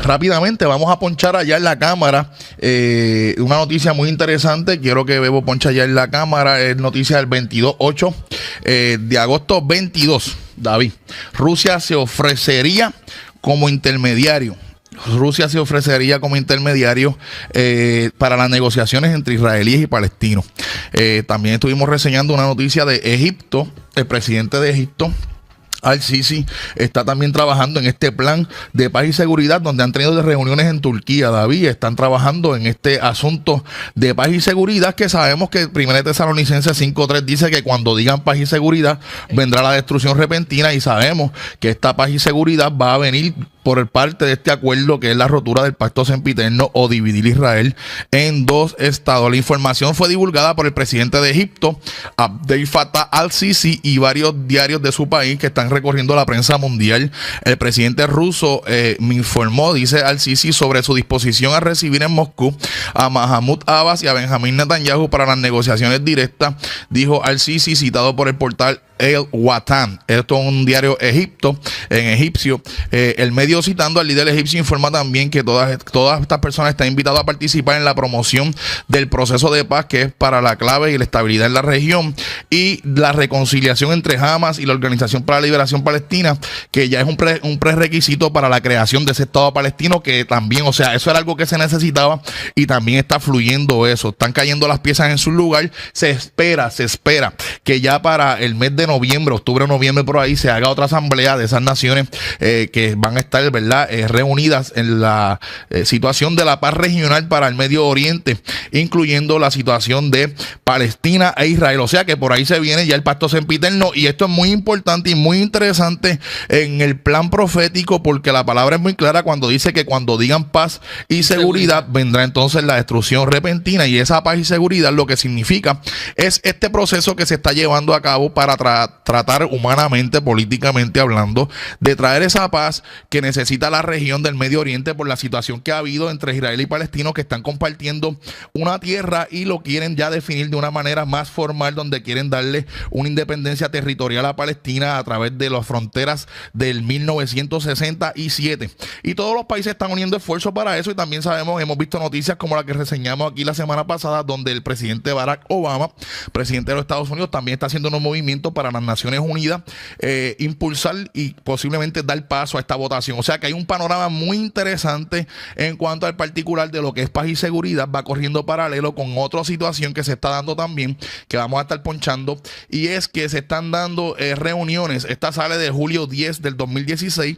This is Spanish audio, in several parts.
Rápidamente vamos a ponchar allá en la cámara una noticia muy interesante. Quiero que Bebo ponche allá en la cámara. Es noticia del 22/8 de agosto 22. David, Rusia se ofrecería como intermediario. Rusia se ofrecería como intermediario para las negociaciones entre israelíes y palestinos. También estuvimos reseñando una noticia de Egipto. El presidente de Egipto, Al-Sisi, está también trabajando en este plan de paz y seguridad, donde han tenido reuniones en Turquía. David, están trabajando en este asunto de paz y seguridad, que sabemos que 1 Tesalonicenses 5:3 dice que cuando digan paz y seguridad vendrá la destrucción repentina, y sabemos que esta paz y seguridad va a venir por el parte de este acuerdo, que es la rotura del pacto sempiterno o dividir Israel en dos estados. La información fue divulgada por el presidente de Egipto, Abdel Fattah al-Sisi, y varios diarios de su país que están recorriendo la prensa mundial. El presidente ruso me informó, dice al-Sisi, sobre su disposición a recibir en Moscú a Mahmoud Abbas y a Benjamín Netanyahu para las negociaciones directas, dijo al-Sisi, citado por el portal El Watan. Esto es un diario egipcio. El medio, citando al líder egipcio, informa también que todas estas personas están invitadas a participar en la promoción del proceso de paz, que es para la clave y la estabilidad en la región, y la reconciliación entre Hamas y la Organización para la Liberación Palestina, que ya es un prerequisito para la creación de ese Estado palestino, que también, o sea, eso era algo que se necesitaba, y también está fluyendo eso. Están cayendo las piezas en su lugar. Se espera que ya para el mes de noviembre, octubre, noviembre, por ahí, se haga otra asamblea de esas naciones que van a estar, ¿verdad?, reunidas en la situación de la paz regional para el Medio Oriente, incluyendo la situación de Palestina e Israel. O sea que por ahí se viene ya el pacto sempiterno, y esto es muy importante y muy interesante en el plan profético, porque la palabra es muy clara cuando dice que cuando digan paz y seguridad vendrá entonces la destrucción repentina, y esa paz y seguridad lo que significa es este proceso que se está llevando a cabo para tratar humanamente, políticamente hablando, de traer esa paz que necesita la región del Medio Oriente por la situación que ha habido entre Israel y palestinos, que están compartiendo una tierra y lo quieren ya definir de una manera más formal, donde quieren darle una independencia territorial a Palestina a través de las fronteras del 1967. Y todos los países están uniendo esfuerzos para eso, y también sabemos, hemos visto noticias como la que reseñamos aquí la semana pasada, donde el presidente Barack Obama, presidente de los Estados Unidos, también está haciendo unos movimientos para las Naciones Unidas impulsar y posiblemente dar paso a esta votación. O sea que hay un panorama muy interesante en cuanto al particular de lo que es paz y seguridad. Va corriendo paralelo con otra situación que se está dando también, que vamos a estar ponchando, y es que se están dando reuniones. Esta sale de julio 10 del 2016,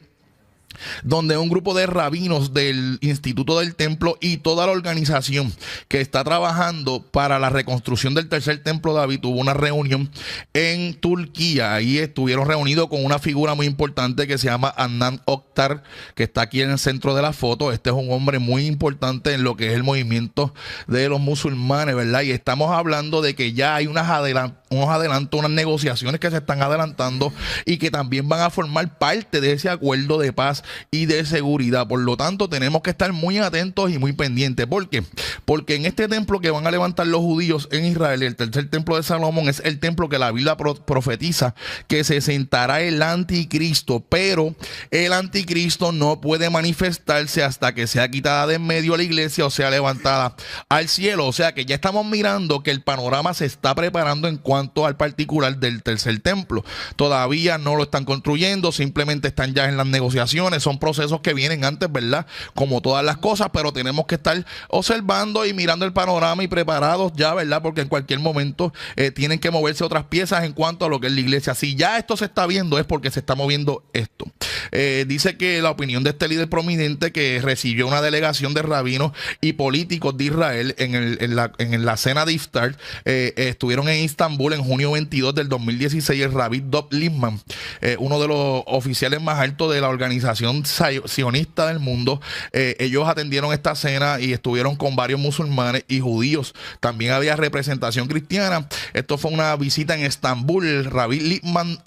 donde un grupo de rabinos del Instituto del Templo y toda la organización que está trabajando para la reconstrucción del tercer templo de David tuvo una reunión en Turquía. Ahí estuvieron reunidos con una figura muy importante que se llama Adnan Oktar, que está aquí en el centro de la foto. Este es un hombre muy importante en lo que es el movimiento de los musulmanes, ¿verdad? Y estamos hablando de que ya hay unos adelantos, unas negociaciones que se están adelantando, y que también van a formar parte de ese acuerdo de paz y de seguridad. Por lo tanto, tenemos que estar muy atentos y muy pendientes. ¿Por qué? Porque en este templo que van a levantar los judíos en Israel, el tercer templo de Salomón, es el templo que la Biblia profetiza que se sentará el anticristo, pero el anticristo no puede manifestarse hasta que sea quitada de en medio a la iglesia o sea levantada al cielo. O sea que ya estamos mirando que el panorama se está preparando en cuanto al particular del tercer templo. Todavía no lo están construyendo, simplemente están ya en las negociaciones. Son procesos que vienen antes, ¿verdad? Como todas las cosas, pero tenemos que estar observando y mirando el panorama y preparados ya, ¿verdad? Porque en cualquier momento tienen que moverse otras piezas en cuanto a lo que es la iglesia. Si ya esto se está viendo, es porque se está moviendo esto. Dice que la opinión de este líder prominente, que recibió una delegación de rabinos y políticos de Israel en la cena de Iftar, estuvieron en Istambul en junio 22 del 2016. El rabí Dov Lipman, uno de los oficiales más altos de la organización sionista del mundo, ellos atendieron esta cena y estuvieron con varios musulmanes y judíos. También había representación cristiana. Esto fue una visita en Estambul. El rabí Lipman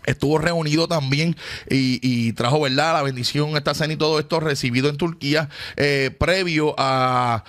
estuvo reunido también y trajo, ¿verdad?, la bendición, esta cena y todo esto recibido en Turquía, previo a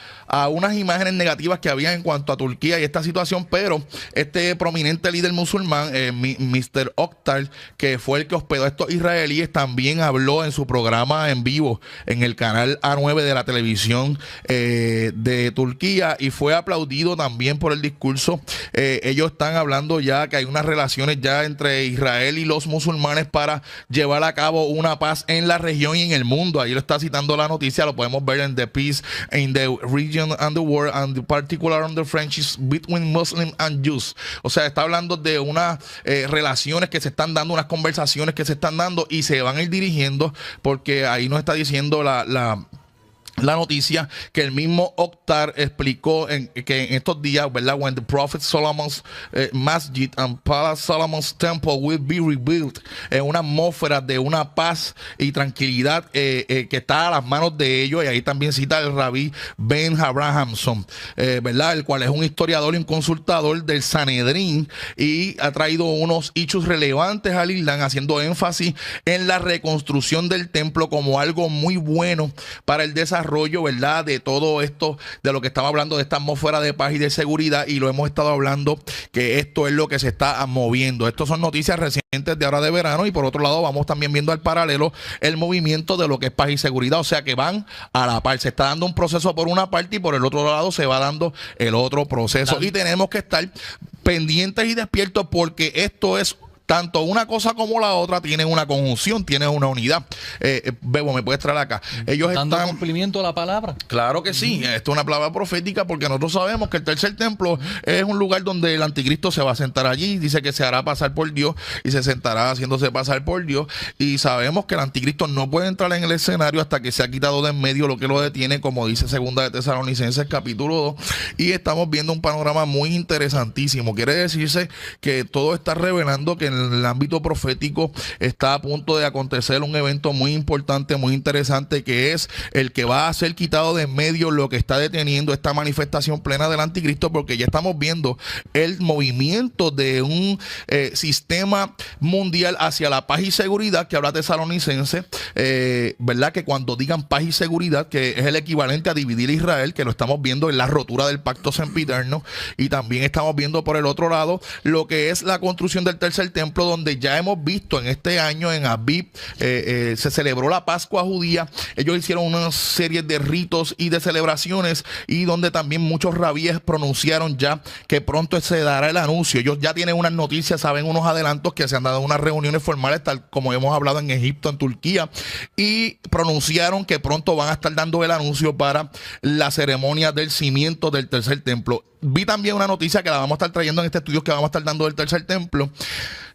unas imágenes negativas que había en cuanto a Turquía y esta situación. Pero este prominente líder musulmán, Mr. Oktar, que fue el que hospedó a estos israelíes, también habló en su programa en vivo en el canal A9 de la televisión de Turquía, y fue aplaudido también por el discurso. Ellos están hablando ya que hay unas relaciones ya entre Israel y los musulmanes para llevar a cabo una paz en la región y en el mundo. Ahí lo está citando la noticia, lo podemos ver en The Peace in the Region and the World, and in particular on the friendships between Muslims and Jews. O sea, está hablando de unas relaciones que se están dando, unas conversaciones que se están dando y se van a ir dirigiendo, porque ahí nos está diciendo la noticia que el mismo Oktar explicó que en estos días, ¿verdad? When the Prophet Solomon's Masjid and Palace Solomon's Temple will be rebuilt, una atmósfera de una paz y tranquilidad que está a las manos de ellos. Y ahí también cita el rabí Ben Abrahamson, ¿verdad?, el cual es un historiador y un consultador del Sanedrín, y ha traído unos hechos relevantes al Islam, haciendo énfasis en la reconstrucción del templo como algo muy bueno para el desarrollo, ¿verdad?, de todo esto, de lo que estamos hablando, de esta atmósfera de paz y de seguridad. Y lo hemos estado hablando, que esto es lo que se está moviendo. Estas son noticias recientes de ahora de verano. Y por otro lado, vamos también viendo al paralelo el movimiento de lo que es paz y seguridad. O sea, que van a la par. Se está dando un proceso por una parte y por el otro lado se va dando el otro proceso. Y tenemos que estar pendientes y despiertos, porque esto es tanto una cosa como la otra, tienen una conjunción, tienen una unidad. Bebo, ¿me puedes traer acá? Ellos dando están... cumplimiento a la palabra. Claro que sí. Esto es una palabra profética, porque nosotros sabemos que el tercer templo es un lugar donde el anticristo se va a sentar allí. Dice que se hará pasar por Dios y se sentará haciéndose pasar por Dios. Y sabemos que el anticristo no puede entrar en el escenario hasta que se ha quitado de en medio lo que lo detiene, como dice Segunda de Tesalonicenses capítulo 2. Y estamos viendo un panorama muy interesantísimo. Quiere decirse que todo está revelando que en el ámbito profético está a punto de acontecer un evento muy importante, muy interesante, que es el que va a ser quitado de en medio lo que está deteniendo esta manifestación plena del anticristo, porque ya estamos viendo el movimiento de un sistema mundial hacia la paz y seguridad, que habla Tesalonicense, ¿verdad?, que cuando digan paz y seguridad, que es el equivalente a dividir Israel, que lo estamos viendo en la rotura del pacto sempiterno. Y también estamos viendo por el otro lado lo que es la construcción del tercer templo, donde ya hemos visto en este año en Aviv se celebró la Pascua judía. Ellos hicieron una serie de ritos y de celebraciones, y donde también muchos rabíes pronunciaron ya que pronto se dará el anuncio. Ellos ya tienen unas noticias, saben unos adelantos, que se han dado unas reuniones formales, tal como hemos hablado en Egipto, en Turquía, y pronunciaron que pronto van a estar dando el anuncio para la ceremonia del cimiento del tercer templo. Vi también una noticia que la vamos a estar trayendo en este estudio, que vamos a estar dando del tercer templo,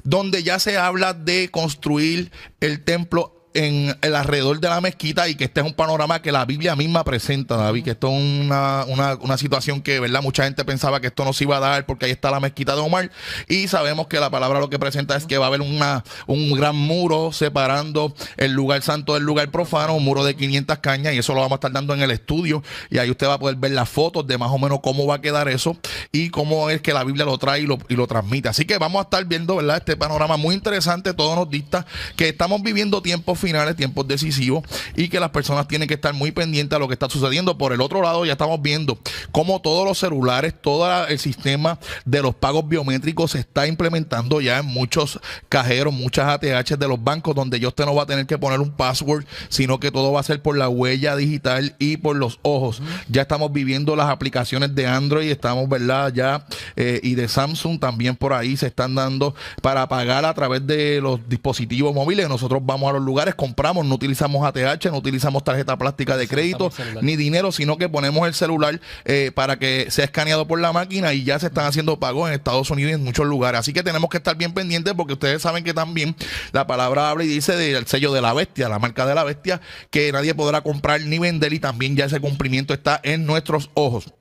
donde ya se habla de construir el templo en el alrededor de la mezquita, y que este es un panorama que la Biblia misma presenta, David, que esto es una situación que, ¿verdad?, mucha gente pensaba que esto no se iba a dar porque ahí está la mezquita de Omar, y sabemos que la palabra lo que presenta es que va a haber un gran muro separando el lugar santo del lugar profano, un muro de 500 cañas, y eso lo vamos a estar dando en el estudio, y ahí usted va a poder ver las fotos de más o menos cómo va a quedar eso y cómo es que la Biblia lo trae y lo transmite. Así que vamos a estar viendo, ¿verdad?, este panorama muy interesante. Todos nos dicta que estamos viviendo tiempos finales, tiempos decisivos, y que las personas tienen que estar muy pendientes a lo que está sucediendo. Por el otro lado, ya estamos viendo cómo todos los celulares, todo el sistema de los pagos biométricos se está implementando ya en muchos cajeros, muchas ATH de los bancos, donde ya usted no va a tener que poner un password, sino que todo va a ser por la huella digital y por los ojos. Ya estamos viviendo las aplicaciones de Android, estamos, ¿verdad?, ya y de Samsung también por ahí se están dando para pagar a través de los dispositivos móviles. Nosotros vamos a los lugares, compramos, no utilizamos ATH, no utilizamos tarjeta plástica de crédito ni dinero, sino que ponemos el celular para que sea escaneado por la máquina, y ya se están haciendo pagos en Estados Unidos y en muchos lugares. Así que tenemos que estar bien pendientes, porque ustedes saben que también la palabra habla y dice del sello de la bestia, la marca de la bestia, que nadie podrá comprar ni vender, y también ya ese cumplimiento está en nuestros ojos.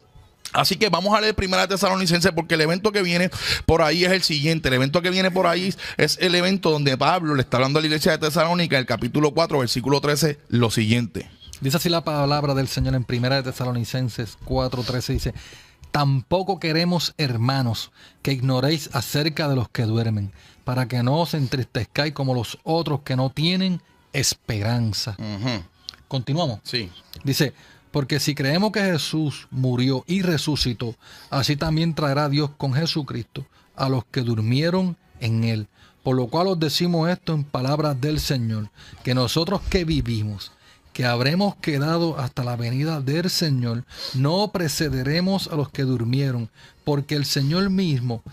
Así que vamos a leer Primera Tesalonicenses, porque el evento que viene por ahí es el siguiente. El evento que viene por ahí es el evento donde Pablo le está hablando a la iglesia de Tesalónica, el capítulo 4, versículo 13, lo siguiente. Dice así la palabra del Señor en Primera de Tesalonicenses 4:13, dice: tampoco queremos, hermanos, que ignoréis acerca de los que duermen, para que no os entristezcáis como los otros que no tienen esperanza. Continuamos. Sí. Dice, porque si creemos que Jesús murió y resucitó, así también traerá Dios con Jesucristo a los que durmieron en él. Por lo cual os decimos esto en palabras del Señor, que nosotros que vivimos, que habremos quedado hasta la venida del Señor, no precederemos a los que durmieron, porque el Señor mismo,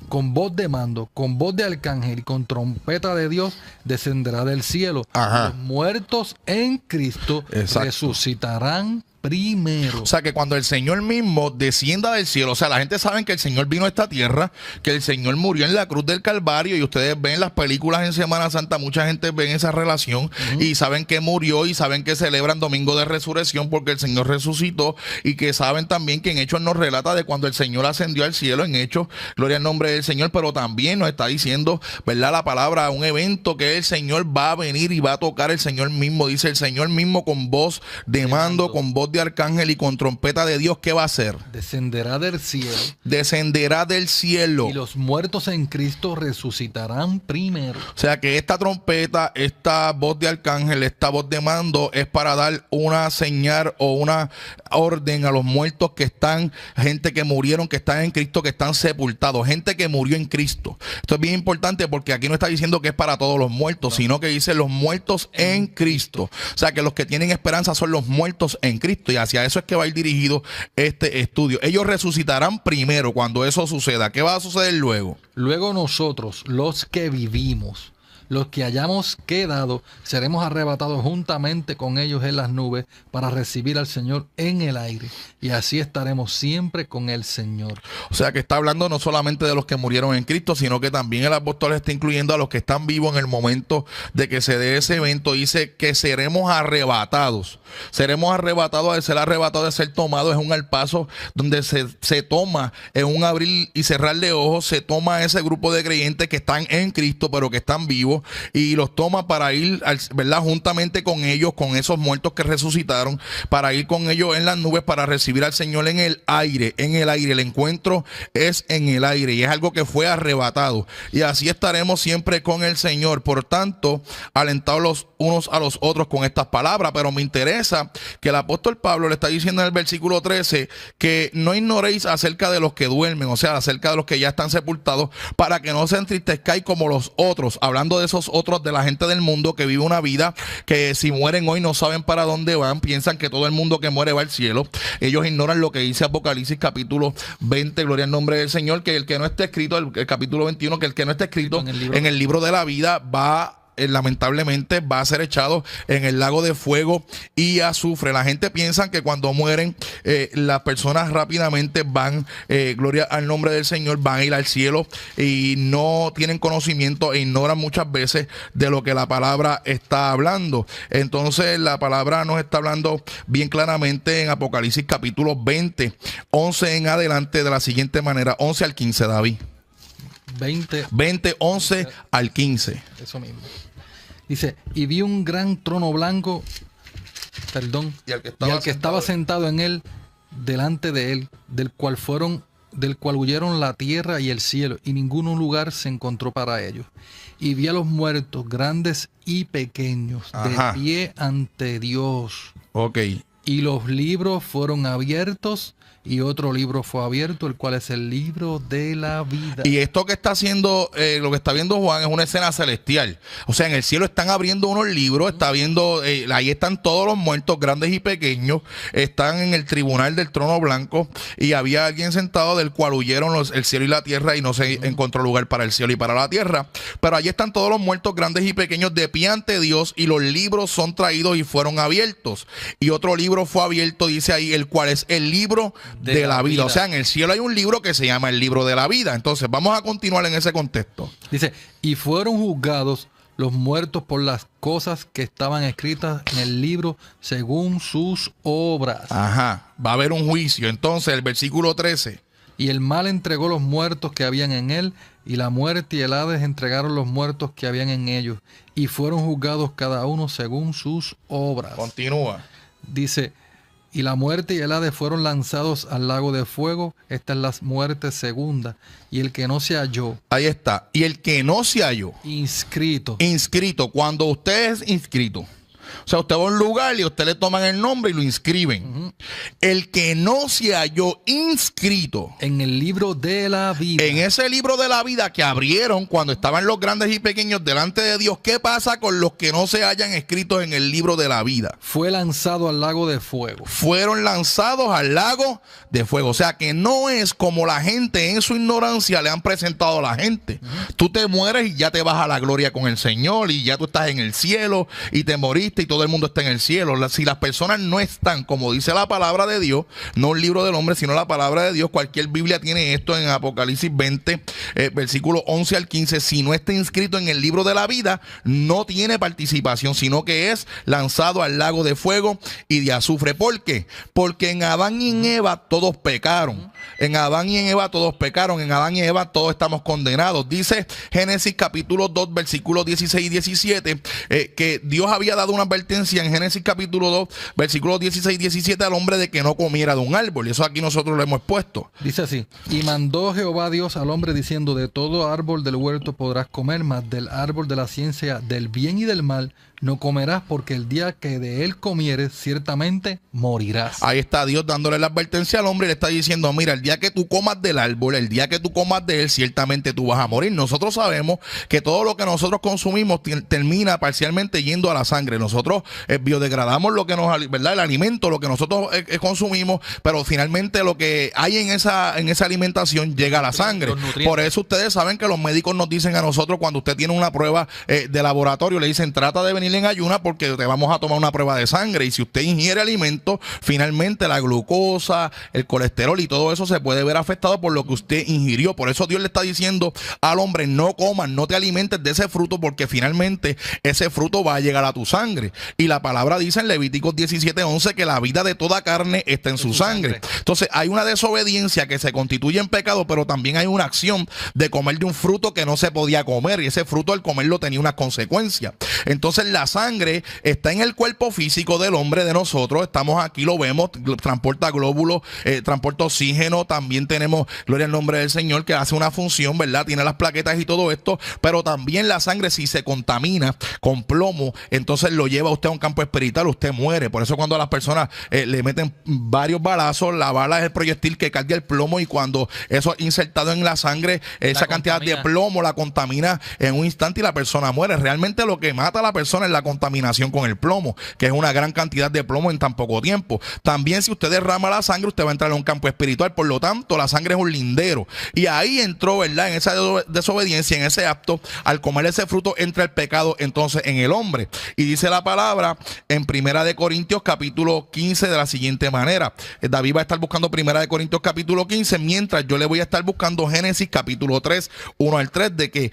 con voz de mando, con voz de arcángel y con trompeta de Dios, descenderá del cielo. Ajá. Los muertos en Cristo resucitarán primero. O sea, que cuando el Señor mismo descienda del cielo, o sea, la gente sabe que el Señor vino a esta tierra, que el Señor murió en la cruz del Calvario, y ustedes ven las películas en Semana Santa, mucha gente ve esa relación y saben que murió y saben que celebran Domingo de Resurrección porque el Señor resucitó, y que saben también que en Hechos nos relata de cuando el Señor ascendió al cielo, en Hechos, gloria al nombre del Señor, pero también nos está diciendo, ¿verdad?, la palabra, un evento que el Señor va a venir y va a tocar el Señor mismo. Dice el Señor mismo con voz de mando, con voz de arcángel y con trompeta de Dios. ¿Qué va a hacer? Descenderá del cielo. Descenderá del cielo. Y los muertos en Cristo resucitarán primero. O sea que esta trompeta, esta voz de arcángel, esta voz de mando es para dar una señal o una orden a los muertos que están, gente que murieron, que están en Cristo, que están sepultados, gente que murió en Cristo. Esto es bien importante porque aquí no está diciendo que es para todos los muertos, sino que dice los muertos en Cristo. O sea que los que tienen esperanza son los muertos en Cristo, y hacia eso es que va a ir dirigido este estudio. Ellos resucitarán primero cuando eso suceda. ¿Qué va a suceder luego? Luego nosotros, los que vivimos, los que hayamos quedado, seremos arrebatados juntamente con ellos en las nubes para recibir al Señor en el aire. Y así estaremos siempre con el Señor. O sea que está hablando no solamente de los que murieron en Cristo, sino que también el apóstol está incluyendo a los que están vivos en el momento de que se dé ese evento. Dice que seremos arrebatados. Seremos arrebatados. De ser arrebatado, de ser tomado, es un alpazo donde se toma en un abrir y cerrar de ojos. Se toma a ese grupo de creyentes que están en Cristo, pero que están vivos, y los toma para ir, ¿verdad?, juntamente con ellos, con esos muertos que resucitaron, para ir con ellos en las nubes para recibir al Señor en el aire. En el aire, el encuentro es en el aire, y es algo que fue arrebatado, y así estaremos siempre con el Señor. Por tanto, alentados los unos a los otros con estas palabras. Pero me interesa que el apóstol Pablo le está diciendo en el versículo 13 que no ignoréis acerca de los que duermen, o sea, acerca de los que ya están sepultados, para que no se entristezcáis como los otros, hablando de esos otros, de la gente del mundo que vive una vida que si mueren hoy no saben para dónde van, piensan que todo el mundo que muere va al cielo. Ellos ignoran lo que dice Apocalipsis capítulo 20, gloria al nombre del Señor, que el que no esté escrito, el capítulo 21, que el que no esté escrito en el libro de la vida va, lamentablemente, va a ser echado en el lago de fuego y azufre. La gente piensa que cuando mueren las personas rápidamente van, gloria al nombre del Señor, van a ir al cielo, y no tienen conocimiento e ignoran muchas veces de lo que la palabra está hablando. Entonces la palabra nos está hablando bien claramente en Apocalipsis capítulo 20, 11 en adelante, de la siguiente manera, 11 al 15, David. 20, 11 al 15. Eso mismo. Dice, y vi un gran trono blanco, y al que estaba sentado en él, delante de él, del cual huyeron la tierra y el cielo, y ningún lugar se encontró para ellos. Y vi a los muertos, grandes y pequeños, de pie ante Dios. Ok. Y los libros fueron abiertos, y otro libro fue abierto, el cual es el libro de la vida. Y esto que está haciendo, lo que está viendo Juan, es una escena celestial. O sea, en el cielo están abriendo unos libros, está viendo, ahí están todos los muertos, grandes y pequeños, están en el tribunal del trono blanco, y había alguien sentado del cual huyeron el cielo y la tierra, y no se encontró lugar para el cielo y para la tierra. Pero allí están todos los muertos, grandes y pequeños, de pie ante Dios, y los libros son traídos y fueron abiertos. Y otro libro fue abierto, dice ahí, el cual es el libro de la vida. O sea, en el cielo hay un libro que se llama el libro de la vida. Entonces vamos a continuar en ese contexto. Dice, y fueron juzgados los muertos por las cosas que estaban escritas en el libro según sus obras. Ajá, va a haber un juicio. Entonces el versículo 13. Y el mal entregó los muertos que habían en él, y la muerte y el Hades entregaron los muertos que habían en ellos, y fueron juzgados cada uno según sus obras. Continúa. Dice, Y la muerte y el Hades fueron lanzados al lago de fuego. Esta es la muerte segunda. Y el que no se halló. Ahí está. Y el que no se halló. Inscrito. Inscrito. Cuando usted es inscrito. O sea, usted va a un lugar y a usted le toman el nombre y lo inscriben. El que no se halló inscrito en el libro de la vida. En ese libro de la vida que abrieron cuando estaban los grandes y pequeños delante de Dios. ¿Qué pasa con los que no se hayan escritos en el libro de la vida? Fue lanzado al lago de fuego. Fueron lanzados al lago de fuego. O sea, que no es como la gente en su ignorancia le han presentado a la gente. Tú te mueres y ya te vas a la gloria con el Señor y ya tú estás en el cielo y te moriste y todo el mundo está en el cielo. Si las personas no están, como dice la palabra de Dios, no el libro del hombre, sino la palabra de Dios, cualquier Biblia tiene esto en Apocalipsis 20, versículo 11 al 15, si no está inscrito en el libro de la vida, no tiene participación, sino que es lanzado al lago de fuego y de azufre. ¿Por qué? Porque en Adán y en Eva todos pecaron. En Adán y en Eva todos pecaron. En Adán y Eva todos estamos condenados. Dice Génesis capítulo 2, versículos 16 y 17, que Dios había dado una advertencia en Génesis capítulo 2, versículos 16 y 17 al hombre de que no comiera de un árbol. Y eso aquí nosotros lo hemos expuesto. Dice así: y mandó Jehová Dios al hombre diciendo: de todo árbol del huerto podrás comer, mas del árbol de la ciencia del bien y del mal no comerás, porque el día que de él comieres ciertamente morirás. Ahí está Dios dándole la advertencia al hombre y le está diciendo: mira, el día que tú comas del árbol, el día que tú comas de él, ciertamente tú vas a morir. Nosotros sabemos que todo lo que nosotros consumimos termina parcialmente yendo a la sangre. Nosotros biodegradamos lo que nos, ¿verdad? El alimento, lo que nosotros consumimos, pero finalmente lo que hay en esa alimentación llega a la sangre. Por eso ustedes saben que los médicos nos dicen a nosotros, cuando usted tiene una prueba de laboratorio, le dicen: trata de venir en ayuna porque te vamos a tomar una prueba de sangre. Y si usted ingiere alimentos, finalmente la glucosa, el colesterol y todo eso se puede ver afectado por lo que usted ingirió. Por eso Dios le está diciendo al hombre: no comas, no te alimentes de ese fruto, porque finalmente ese fruto va a llegar a tu sangre. Y la palabra dice en Levíticos 17:11 que la vida de toda carne está en su sangre. Entonces hay una desobediencia que se constituye en pecado, pero también hay una acción de comer de un fruto que no se podía comer, y ese fruto al comerlo tenía unas consecuencias. Entonces la sangre está en el cuerpo físico del hombre, de nosotros. Estamos aquí, lo vemos, transporta glóbulos, transporta oxígeno. También tenemos, gloria al nombre del Señor, que hace una función, ¿verdad? Tiene las plaquetas y todo esto. Pero también la sangre, si se contamina con plomo, entonces lo lleva usted a un campo espiritual, usted muere. Por eso cuando a las personas le meten varios balazos, la bala es el proyectil que carga el plomo, y cuando eso es insertado en la sangre, esa cantidad de plomo la contamina en un instante y la persona muere. Realmente lo que mata a la persona es la contaminación con el plomo, que es una gran cantidad de plomo en tan poco tiempo. También si usted derrama la sangre, usted va a entrar a un campo espiritual. Por lo tanto, la sangre es un lindero. Y ahí entró, ¿verdad? En esa desobediencia, en ese acto, al comer ese fruto, entra el pecado entonces en el hombre. Y dice la palabra en Primera de Corintios capítulo 15 de la siguiente manera. David va a estar buscando Primera de Corintios capítulo 15, mientras yo le voy a estar buscando Génesis capítulo 3, 1 al 3, de que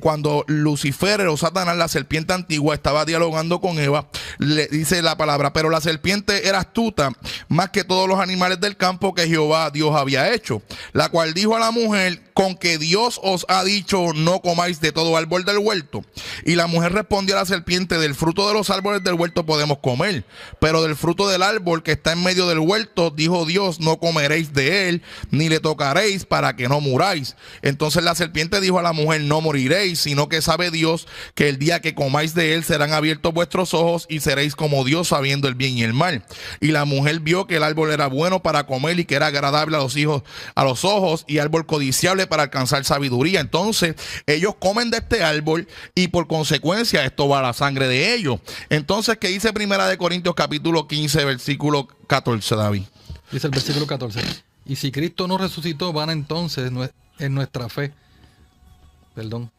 cuando Lucifer o Satanás, la serpiente antigua, estaba dialogando con Eva, le dice la palabra: pero la serpiente era astuta más que todos los animales del campo que Jehová Dios había hecho, la cual dijo a la mujer: con que Dios os ha dicho, no comáis de todo árbol del huerto. Y la mujer respondió a la serpiente: del fruto de los árboles del huerto podemos comer, pero del fruto del árbol que está en medio del huerto, dijo Dios, no comeréis de él, ni le tocaréis, para que no muráis. Entonces la serpiente dijo a la mujer: no moriréis, sino que sabe Dios que el día que comáis de él serán abiertos vuestros ojos y seréis como Dios, sabiendo el bien y el mal. Y la mujer vio que el árbol era bueno para comer y que era agradable a los ojos, y árbol codiciable para alcanzar sabiduría. Entonces ellos comen de este árbol y por consecuencia esto va a la sangre de ellos. Entonces, ¿qué dice Primera de Corintios capítulo 15 versículo 14, David? Dice el versículo 14: y si Cristo no resucitó, vana entonces en nuestra fe. Perdón.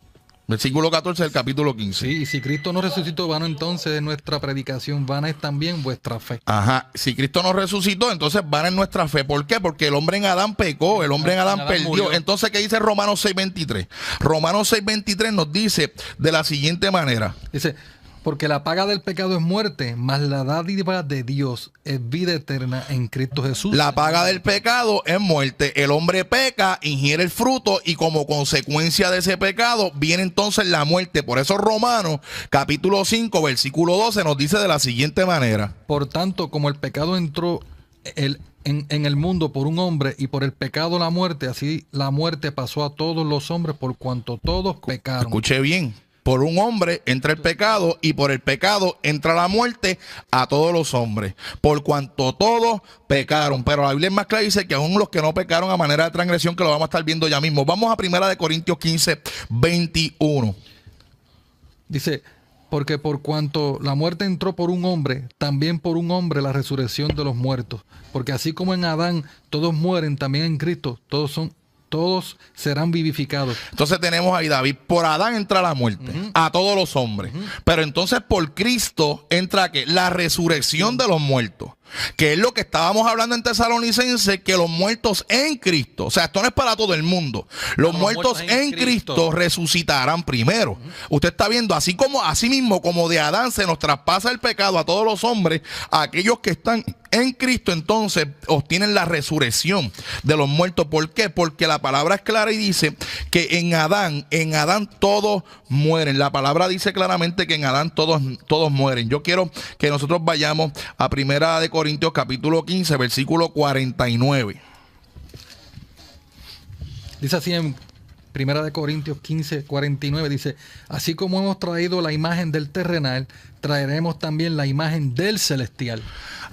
Versículo 14 del capítulo 15. Sí, y si Cristo no resucitó, vano entonces nuestra predicación, vana es también vuestra fe. Ajá, si Cristo no resucitó, entonces vana es nuestra fe. ¿Por qué? Porque el hombre en Adán pecó, el hombre en Adán perdió. Murió. Entonces, ¿qué dice Romanos 6:23? Romanos 6:23 nos dice de la siguiente manera. Dice: porque la paga del pecado es muerte, mas la dádiva de Dios es vida eterna en Cristo Jesús. La paga del pecado es muerte. El hombre peca, ingiere el fruto, y como consecuencia de ese pecado viene entonces la muerte. Por eso Romanos capítulo 5 versículo 12 nos dice de la siguiente manera: por tanto, como el pecado entró en el mundo por un hombre y por el pecado la muerte, así la muerte pasó a todos los hombres por cuanto todos pecaron. Escuche bien. Por un hombre entra el pecado y por el pecado entra la muerte a todos los hombres. Por cuanto todos pecaron. Pero la Biblia es más clara y dice que aún los que no pecaron a manera de transgresión, que lo vamos a estar viendo ya mismo. Vamos a 1 Corintios 15, 21. Dice, porque por cuanto la muerte entró por un hombre, también por un hombre la resurrección de los muertos. Porque así como en Adán todos mueren, también en Cristo todos serán vivificados. Entonces tenemos ahí, David, por Adán entra la muerte a todos los hombres. Pero entonces por Cristo entra ¿qué? La resurrección de los muertos. Que es lo que estábamos hablando en Tesalonicenses, que los muertos en Cristo, o sea, esto no es para todo el mundo, los muertos en Cristo resucitarán primero. Usted está viendo, así mismo como de Adán se nos traspasa el pecado a todos los hombres, a aquellos que están en Cristo entonces obtienen la resurrección de los muertos. ¿Por qué? Porque la palabra es clara y dice que en Adán todos mueren. La palabra dice claramente que en Adán todos mueren. Yo quiero que nosotros vayamos a 1 Corintios capítulo 15, versículo 49. Dice así en 1 Corintios 15, 49, dice, así como hemos traído la imagen del terrenal, traeremos también la imagen del celestial.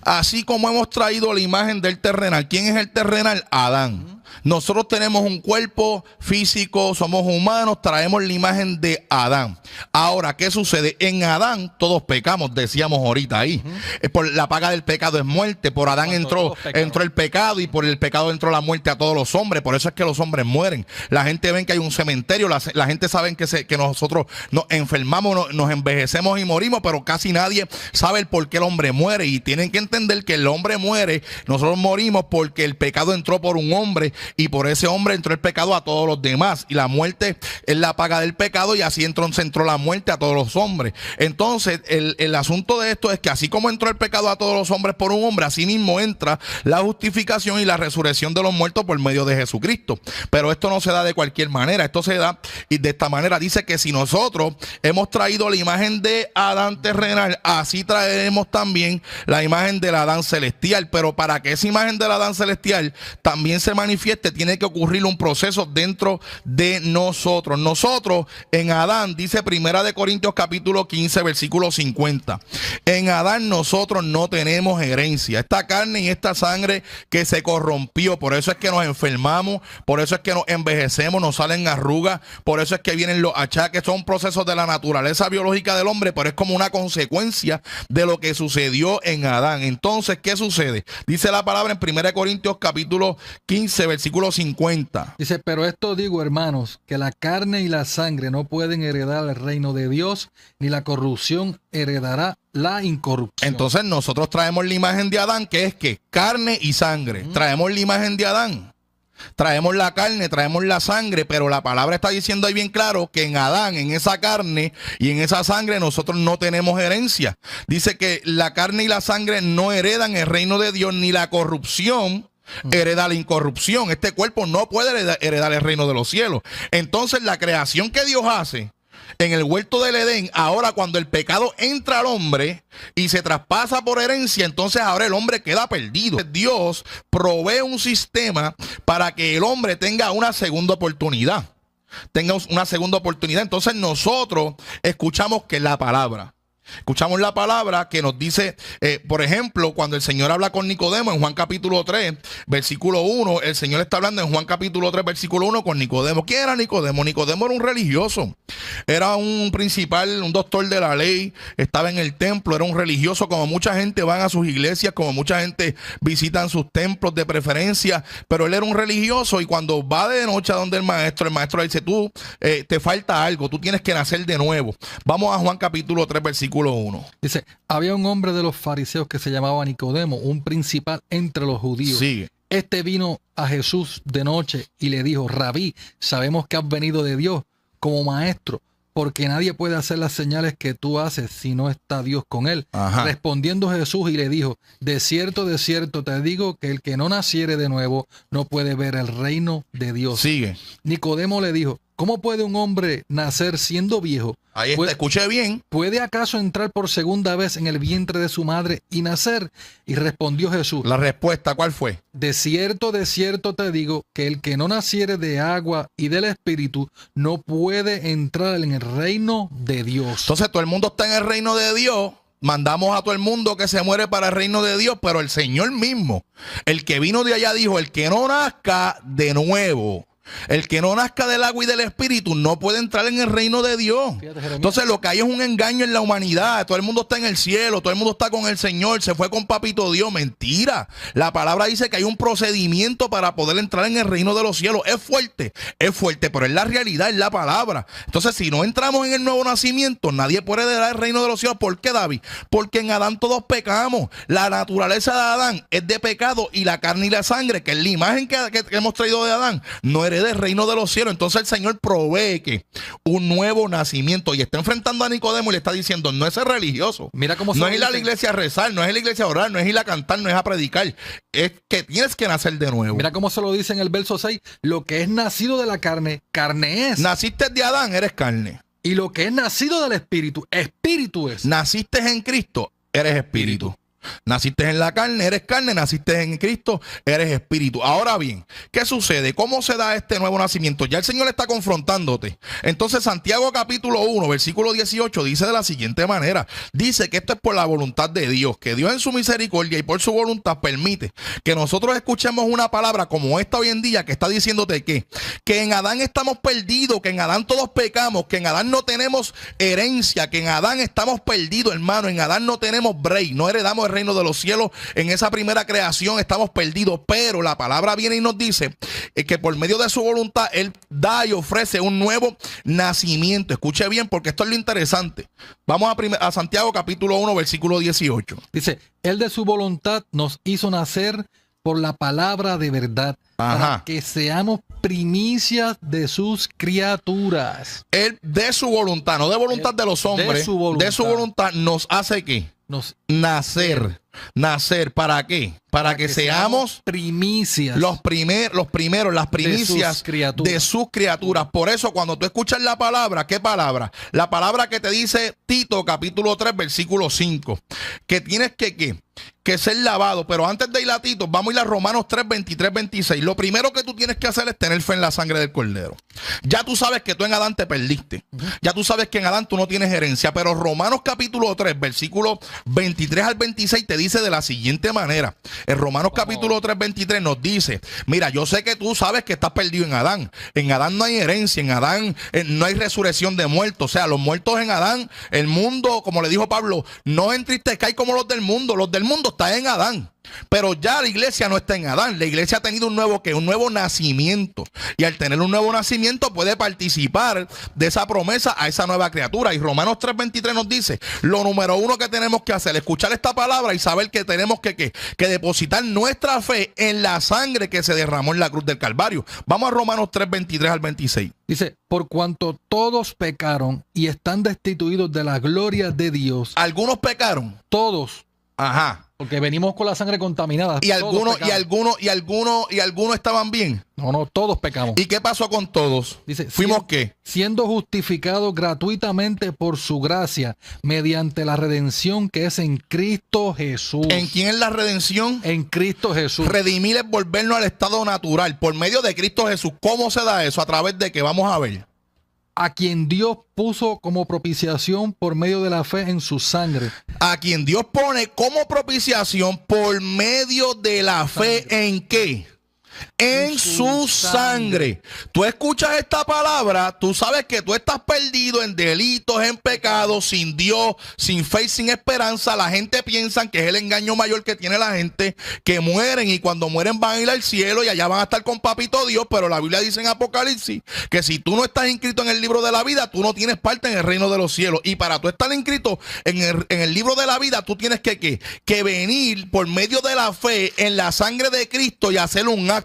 Así como hemos traído la imagen del terrenal. ¿Quién es el terrenal? Adán. Nosotros tenemos un cuerpo físico, somos humanos, traemos la imagen de Adán. Ahora, ¿qué sucede? En Adán todos pecamos, decíamos ahorita ahí. Por la paga del pecado es muerte. Por Adán entró el pecado y por el pecado entró la muerte a todos los hombres. Por eso es que los hombres mueren. La gente ve que hay un cementerio, la gente sabe que nosotros nos enfermamos, nos envejecemos y morimos, pero casi nadie sabe el por qué el hombre muere. Y tienen que entender que el hombre muere, nosotros morimos porque el pecado entró por un hombre y por ese hombre entró el pecado a todos los demás. Y la muerte es la paga del pecado y así entró la muerte a todos los hombres. Entonces, el asunto de esto es que así como entró el pecado a todos los hombres por un hombre, así mismo entra la justificación y la resurrección de los muertos por medio de Jesucristo. Pero esto no se da de cualquier manera. Esto se da y de esta manera. Dice que si nosotros hemos traído la imagen de Adán terrenal, así traeremos también la imagen del Adán celestial. Pero para que esa imagen del Adán celestial también se manifieste, tiene que ocurrir un proceso dentro de nosotros. Nosotros en Adán, dice 1 Corintios capítulo 15, versículo 50. En Adán nosotros no tenemos herencia. Esta carne y esta sangre que se corrompió, por eso es que nos enfermamos, por eso es que nos envejecemos, nos salen arrugas, por eso es que vienen los achaques. Son procesos de la naturaleza biológica del hombre, pero es como una consecuencia de lo que sucedió en Adán. Entonces, ¿qué sucede? Dice la palabra en 1 Corintios capítulo 15, versículo 50. Dice, pero esto digo, hermanos, que la carne y la sangre no pueden heredar el reino de Dios, ni la corrupción heredará la incorrupción. Entonces nosotros traemos la imagen de Adán, que es que carne y sangre. Traemos la imagen de Adán. Traemos la carne, traemos la sangre, pero la palabra está diciendo ahí bien claro que en Adán, en esa carne y en esa sangre nosotros no tenemos herencia. Dice que la carne y la sangre no heredan el reino de Dios, ni la corrupción hereda la incorrupción. Este cuerpo no puede heredar el reino de los cielos. Entonces la creación que Dios hace en el huerto del Edén, ahora cuando el pecado entra al hombre y se traspasa por herencia, entonces ahora el hombre queda perdido. Dios provee un sistema para que el hombre tenga una segunda oportunidad. Entonces nosotros escuchamos que la palabra. Escuchamos la palabra que nos dice, por ejemplo, cuando el Señor habla con Nicodemo en Juan capítulo 3, versículo 1, el Señor está hablando en Juan capítulo 3, versículo 1 con Nicodemo. ¿Quién era Nicodemo? Nicodemo era un religioso, era un principal, un doctor de la ley, estaba en el templo, era un religioso, como mucha gente van a sus iglesias, como mucha gente visitan sus templos de preferencia, pero él era un religioso y cuando va de noche a donde el maestro le dice, tú te falta algo, tú tienes que nacer de nuevo. Vamos a Juan capítulo 3, versículo 1. Dice, había un hombre de los fariseos que se llamaba Nicodemo, un principal entre los judíos. Sigue. Este vino a Jesús de noche y le dijo, Rabí, sabemos que has venido de Dios como maestro, porque nadie puede hacer las señales que tú haces si no está Dios con él. Ajá. Respondiendo Jesús y le dijo, de cierto te digo que el que no naciere de nuevo no puede ver el reino de Dios. Sigue. Nicodemo le dijo, ¿cómo puede un hombre nacer siendo viejo? Ahí está, escuché bien. ¿Puede acaso entrar por segunda vez en el vientre de su madre y nacer? Y respondió Jesús: La respuesta, ¿cuál fue? de cierto te digo, que el que no naciere de agua y del Espíritu no puede entrar en el reino de Dios. Entonces todo el mundo está en el reino de Dios. Mandamos a todo el mundo que se muere para el reino de Dios, pero el Señor mismo, el que vino de allá, dijo: el que no nazca de nuevo, el que no nazca del agua y del Espíritu no puede entrar en el reino de Dios. Fíjate, Entonces lo que hay es un engaño en la humanidad. Todo el mundo está en el cielo, todo el mundo está con el Señor, se fue con Papito Dios. Mentira. La palabra dice que hay un procedimiento para poder entrar en el reino de los cielos. Es fuerte, pero es la realidad, es la palabra. Entonces si no entramos en el nuevo nacimiento, nadie puede heredar el reino de los cielos. ¿Por qué, David? Porque en Adán todos pecamos. La naturaleza de Adán es de pecado, y la carne y la sangre, que es la imagen que hemos traído de Adán, no hereda del reino de los cielos. Entonces el Señor provee que un nuevo nacimiento, y está enfrentando a Nicodemo y le está diciendo: no es ser religioso, Mira cómo no es ir a la iglesia a rezar, no es ir a la iglesia a orar, no es ir a cantar, no es a predicar, es que tienes que nacer de nuevo. Mira cómo se lo dice en el verso 6: lo que es nacido de la carne, carne es. Naciste de Adán, eres carne. Y lo que es nacido del Espíritu, espíritu es. Naciste en Cristo, eres espíritu. Naciste en la carne, eres carne. Naciste en Cristo, eres espíritu. Ahora bien, ¿qué sucede? ¿Cómo se da este nuevo nacimiento? Ya el Señor está confrontándote. Entonces Santiago capítulo 1 versículo 18 dice de la siguiente manera: dice que esto es por la voluntad de Dios, que Dios en su misericordia y por su voluntad permite que nosotros escuchemos una palabra como esta hoy en día, que está diciéndote que en Adán estamos perdidos, que en Adán todos pecamos, que en Adán no tenemos herencia, que en Adán estamos perdidos, hermano. En Adán no tenemos break, no heredamos el reino de los cielos. En esa primera creación estamos perdidos, pero la palabra viene y nos dice que por medio de su voluntad Él da y ofrece un nuevo nacimiento. Escuche bien, porque esto es lo interesante. Vamos a Santiago capítulo 1 versículo 18. Dice: Él de su voluntad nos hizo nacer por la palabra de verdad, para que seamos primicias de sus criaturas. Él de su voluntad, no de voluntad de los hombres, de su voluntad nos hace ¿qué? Nacer. ¿Para qué? Para que seamos primicias, los primeros, las primicias de sus criaturas. Por eso cuando tú escuchas la palabra, ¿qué palabra? La palabra que te dice Tito capítulo 3 versículo 5, que tienes que ser lavado. Pero antes de ir a Tito, vamos a ir a Romanos 3, 23, 26. Lo primero que tú tienes que hacer es tener fe en la sangre del Cordero. Ya tú sabes que tú en Adán te perdiste. Ya tú sabes que en Adán tú no tienes herencia. Pero Romanos capítulo 3, versículo 23 al 26 te dice de la siguiente manera. En Romanos capítulo 3, 23 nos dice: mira, yo sé que tú sabes que estás perdido en Adán. En Adán no hay herencia, en Adán no hay resurrección de muertos. O sea, los muertos en Adán, el mundo, como le dijo Pablo, no entristezcáis como los del mundo. Los del mundo están en Adán. Pero ya la iglesia no está en Adán. La iglesia ha tenido un nuevo nacimiento. Y al tener un nuevo nacimiento puede participar de esa promesa a esa nueva criatura. Y Romanos 3:23 nos dice: lo número uno que tenemos que hacer es escuchar esta palabra y saber que tenemos que depositar nuestra fe en la sangre que se derramó en la cruz del Calvario. Vamos a Romanos 3:23 al 26. Dice: por cuanto todos pecaron y están destituidos de la gloria de Dios. ¿Algunos pecaron? Todos. Ajá. Porque venimos con la sangre contaminada. Y algunos estaban bien. No, todos pecamos. ¿Y qué pasó con todos? Dice: ¿fuimos qué? Siendo justificados gratuitamente por su gracia, mediante la redención que es en Cristo Jesús. ¿En quién es la redención? En Cristo Jesús. Redimir es volvernos al estado natural por medio de Cristo Jesús. ¿Cómo se da eso? A través de que vamos a ver. A quien Dios puso como propiciación por medio de la fe en su sangre. A quien Dios pone como propiciación por medio de la fe, ¿en qué? En su sangre. Tú escuchas esta palabra, tú sabes que tú estás perdido en delitos, en pecados, sin Dios, sin fe y sin esperanza. La gente piensa que es el engaño mayor que tiene la gente, que mueren y cuando mueren van a ir al cielo y allá van a estar con Papito Dios. Pero la Biblia dice en Apocalipsis que si tú no estás inscrito en el libro de la vida, tú no tienes parte en el reino de los cielos. Y para tú estar inscrito en el libro de la vida, tú tienes que venir por medio de la fe en la sangre de Cristo y hacer un acto.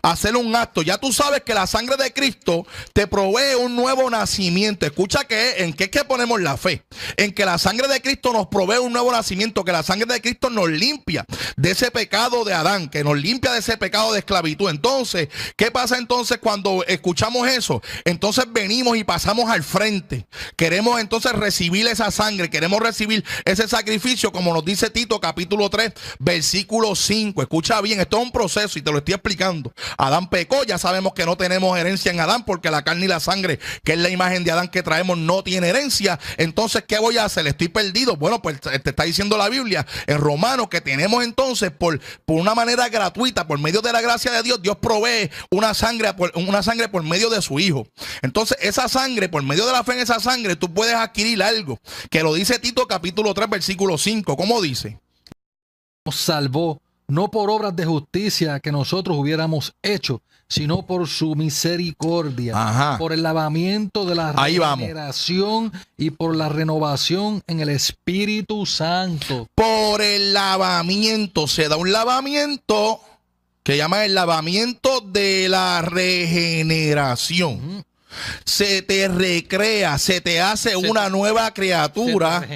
Hacer un acto. Ya tú sabes que la sangre de Cristo te provee un nuevo nacimiento. Escucha en qué es que ponemos la fe. En que la sangre de Cristo nos provee un nuevo nacimiento. Que la sangre de Cristo nos limpia de ese pecado de Adán. Que nos limpia de ese pecado de esclavitud. Entonces, ¿qué pasa entonces cuando escuchamos eso? Entonces venimos y pasamos al frente. Queremos entonces recibir esa sangre. Queremos recibir ese sacrificio, como nos dice Tito capítulo 3, versículo 5. Escucha bien, esto es un proceso y te lo estoy explicando. Adán pecó, ya sabemos que no tenemos herencia en Adán porque la carne y la sangre, que es la imagen de Adán que traemos, no tiene herencia. Entonces, ¿qué voy a hacer? Estoy perdido. Bueno, pues te está diciendo la Biblia en Romanos que tenemos entonces por una manera gratuita, por medio de la gracia de Dios, Dios provee una sangre por medio de su Hijo. Entonces, esa sangre, por medio de la fe en esa sangre, tú puedes adquirir algo que lo dice Tito capítulo 3, versículo 5. ¿Cómo dice? Nos salvó, no por obras de justicia que nosotros hubiéramos hecho, sino por su misericordia, Ajá, por el lavamiento de la ahí vamos. regeneración y por la renovación en el Espíritu Santo. Por el lavamiento, se da un lavamiento que llama el lavamiento de la regeneración. Se te recrea, se te hace una nueva criatura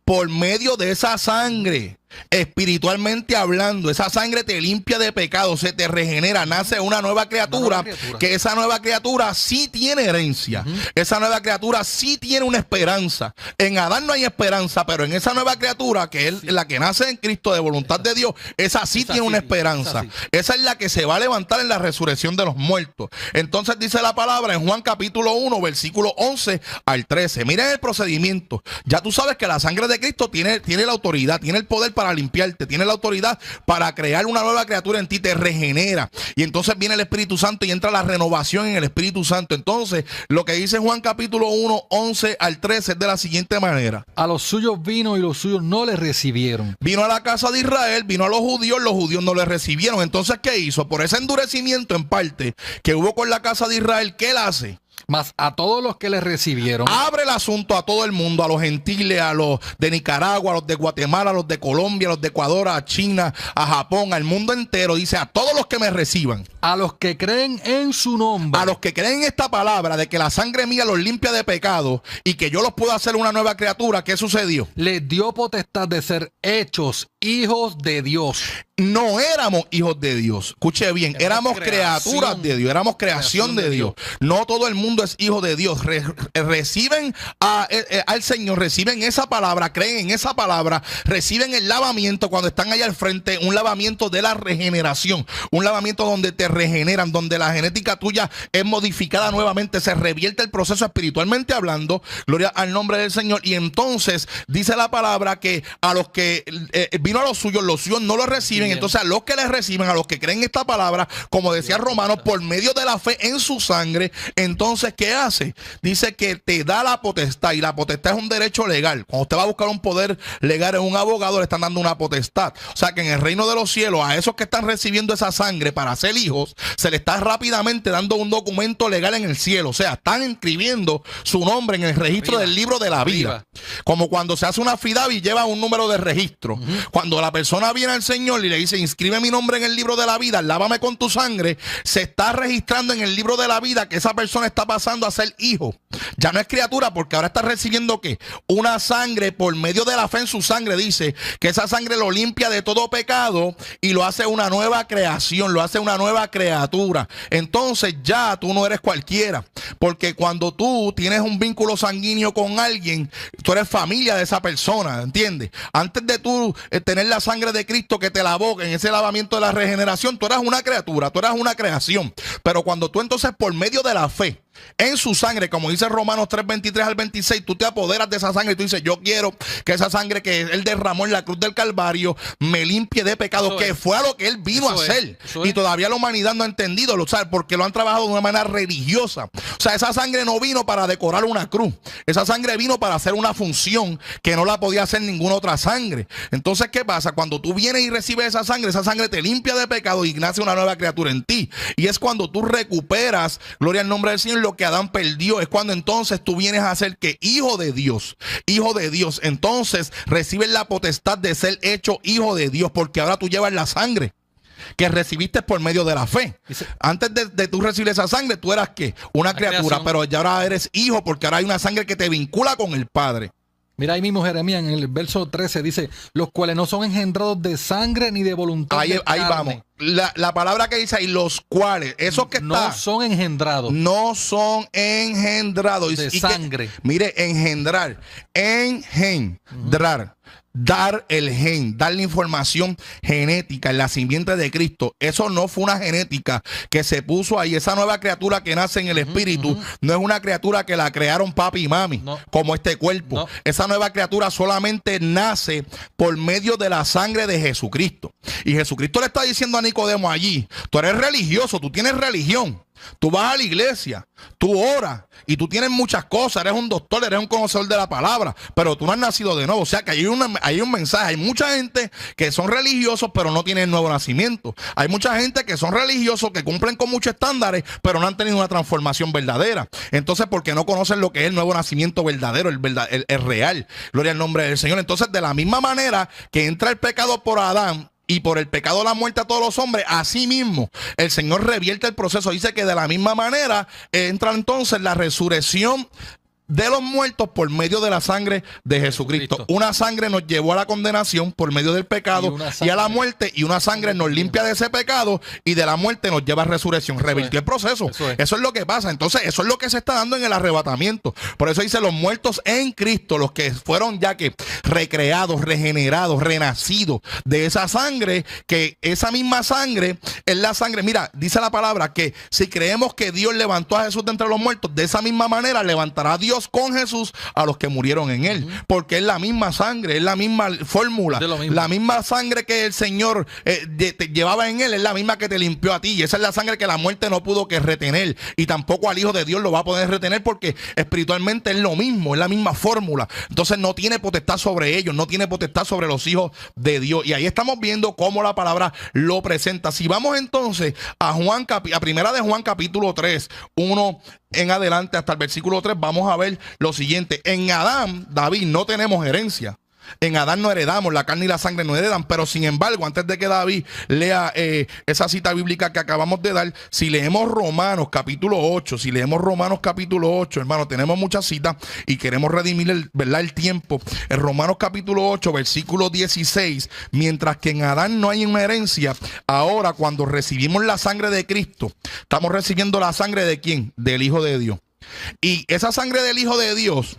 por medio de esa sangre. Espiritualmente hablando, esa sangre te limpia de pecado, se te regenera, nace una nueva criatura, que esa nueva criatura sí tiene herencia, esa nueva criatura sí tiene una esperanza. En Adán no hay esperanza, pero en esa nueva criatura, que es la que nace en Cristo de voluntad de Dios, esa sí tiene una esperanza. Esa es la que se va a levantar en la resurrección de los muertos. Entonces dice la palabra en Juan capítulo 1, versículo 11 al 13. Miren el procedimiento. Ya tú sabes que la sangre de Cristo tiene la autoridad, tiene el poder para limpiarte, tiene la autoridad para crear una nueva criatura en ti, te regenera. Y entonces viene el Espíritu Santo y entra la renovación en el Espíritu Santo. Entonces, lo que dice Juan capítulo 1, 11 al 13 es de la siguiente manera. A los suyos vino y los suyos no le recibieron. Vino a la casa de Israel, vino a los judíos no le recibieron. Entonces, ¿qué hizo? Por ese endurecimiento en parte que hubo con la casa de Israel, ¿qué él hace? Mas a todos los que le recibieron, abre el asunto a todo el mundo, a los gentiles, a los de Nicaragua, a los de Guatemala, a los de Colombia, a los de Ecuador, a China, a Japón, al mundo entero. Dice, a todos los que me reciban, a los que creen en su nombre, a los que creen en esta palabra de que la sangre mía los limpia de pecado y que yo los puedo hacer una nueva criatura. ¿Qué sucedió? Les dio potestad de ser hechos hijos de Dios. No éramos hijos de Dios. Escuche bien, éramos criaturas de Dios, éramos creación de Dios. No todo el mundo es hijo de Dios. Reciben al Señor, reciben esa palabra, creen en esa palabra, reciben el lavamiento cuando están allá al frente, un lavamiento de la regeneración, un lavamiento donde te regeneran, donde la genética tuya es modificada nuevamente, se revierte el proceso espiritualmente hablando, gloria al nombre del Señor. Y entonces dice la palabra que a los que vino a los suyos no lo reciben. Entonces a los que les reciben, a los que creen esta palabra, como decía Romanos, por medio de la fe en su sangre, entonces ¿qué hace? Dice que te da la potestad, y la potestad es un derecho legal. Cuando usted va a buscar un poder legal en un abogado, le están dando una potestad. O sea que en el reino de los cielos, a esos que están recibiendo esa sangre para ser hijos, se le está rápidamente dando un documento legal en el cielo. O sea, están inscribiendo su nombre en el registro del libro de la vida. Como cuando se hace una affidavit y lleva un número de registro. Cuando la persona viene al Señor y le dice, inscribe mi nombre en el libro de la vida, lávame con tu sangre, se está registrando en el libro de la vida que esa persona está pasando a ser hijo. Ya no es criatura, porque ahora está recibiendo ¿qué? Una sangre por medio de la fe en su sangre. Dice que esa sangre lo limpia de todo pecado y lo hace una nueva creación, lo hace una nueva criatura. Entonces ya tú no eres cualquiera, porque cuando tú tienes un vínculo sanguíneo con alguien, tú eres familia de esa persona, ¿entiendes? Antes de tú tener la sangre de Cristo que te lavó en ese lavamiento de la regeneración, tú eras una criatura, tú eras una creación. Pero cuando tú entonces por medio de la fe en su sangre, como dice Romanos 3, 23 al 26, tú te apoderas de esa sangre y tú dices, yo quiero que esa sangre que Él derramó en la cruz del Calvario me limpie de pecado, que fue a lo que Él vino a hacer. Y todavía la humanidad no ha entendido, ¿sabes? Porque lo han trabajado de una manera religiosa. O sea, esa sangre no vino para decorar una cruz. Esa sangre vino para hacer una función que no la podía hacer ninguna otra sangre. Entonces, ¿qué pasa? Cuando tú vienes y recibes esa sangre te limpia de pecado y nace una nueva criatura en ti. Y es cuando tú recuperas, gloria al nombre del Señor, lo que Adán perdió. Es cuando entonces tú vienes a ser que hijo de Dios, hijo de Dios. Entonces recibes la potestad de ser hecho hijo de Dios, porque ahora tú llevas la sangre. que recibiste por medio de la fe. Antes de tú recibir esa sangre, tú eras ¿qué? Una criatura, pero ya ahora eres hijo porque ahora hay una sangre que te vincula con el Padre. Mira ahí mismo Jeremías en el verso 13 dice, los cuales no son engendrados de sangre ni de voluntad de ahí carne. Vamos. La palabra que dice ahí, los cuales, esos que no son engendrados. No son engendrados. De sangre. Mire, engendrar. Dar el gen, dar la información genética en la simiente de Cristo. Eso no fue una genética que se puso ahí. Esa nueva criatura que nace en el espíritu no es una criatura que la crearon papi y mami, como este cuerpo. No. Esa nueva criatura solamente nace por medio de la sangre de Jesucristo. Y Jesucristo le está diciendo a Nicodemo allí, tú eres religioso, tú tienes religión. Tú vas a la iglesia, tú oras y tú tienes muchas cosas, eres un doctor, eres un conocedor de la palabra, pero tú no has nacido de nuevo. O sea que hay un mensaje. Hay mucha gente que son religiosos pero no tienen nuevo nacimiento. Hay mucha gente que son religiosos, que cumplen con muchos estándares pero no han tenido una transformación verdadera. Entonces, porque no conocen lo que es el nuevo nacimiento verdadero, el real. Gloria al nombre del Señor. Entonces, de la misma manera que entra el pecado por Adán, y por el pecado de la muerte a todos los hombres, así mismo el Señor revierte el proceso. Dice que de la misma manera entra entonces la resurrección de los muertos por medio de la sangre de Jesucristo. Una sangre nos llevó a la condenación por medio del pecado y a la muerte, y una sangre nos limpia de ese pecado y de la muerte nos lleva a resurrección. Revirtió el proceso. Eso es lo que pasa. Entonces, eso es lo que se está dando en el arrebatamiento. Por eso dice los muertos en Cristo, los que fueron ya que recreados, regenerados, renacidos de esa sangre, que esa misma sangre es la sangre. Mira, dice la palabra que si creemos que Dios levantó a Jesús de entre los muertos, de esa misma manera levantará a Dios con Jesús a los que murieron en él, porque es la misma sangre, es la misma fórmula, la misma sangre que el Señor te llevaba en él, es la misma que te limpió a ti, y esa es la sangre que la muerte no pudo que retener, y tampoco al Hijo de Dios lo va a poder retener, porque espiritualmente es lo mismo, es la misma fórmula. Entonces no tiene potestad sobre ellos, no tiene potestad sobre los hijos de Dios, y ahí estamos viendo cómo la palabra lo presenta. Si vamos entonces a primera de Juan capítulo 3, 1 en adelante hasta el versículo 3, vamos a ver lo siguiente. En Adán, David, no tenemos herencia. En Adán no heredamos, la carne y la sangre no heredan, pero sin embargo, antes de que David lea esa cita bíblica que acabamos de dar, si leemos Romanos capítulo 8, hermano, tenemos muchas citas y queremos redimir el tiempo. En Romanos capítulo 8, versículo 16, mientras que en Adán no hay una herencia, ahora cuando recibimos la sangre de Cristo, estamos recibiendo la sangre de ¿quién? Del Hijo de Dios. Y esa sangre del Hijo de Dios,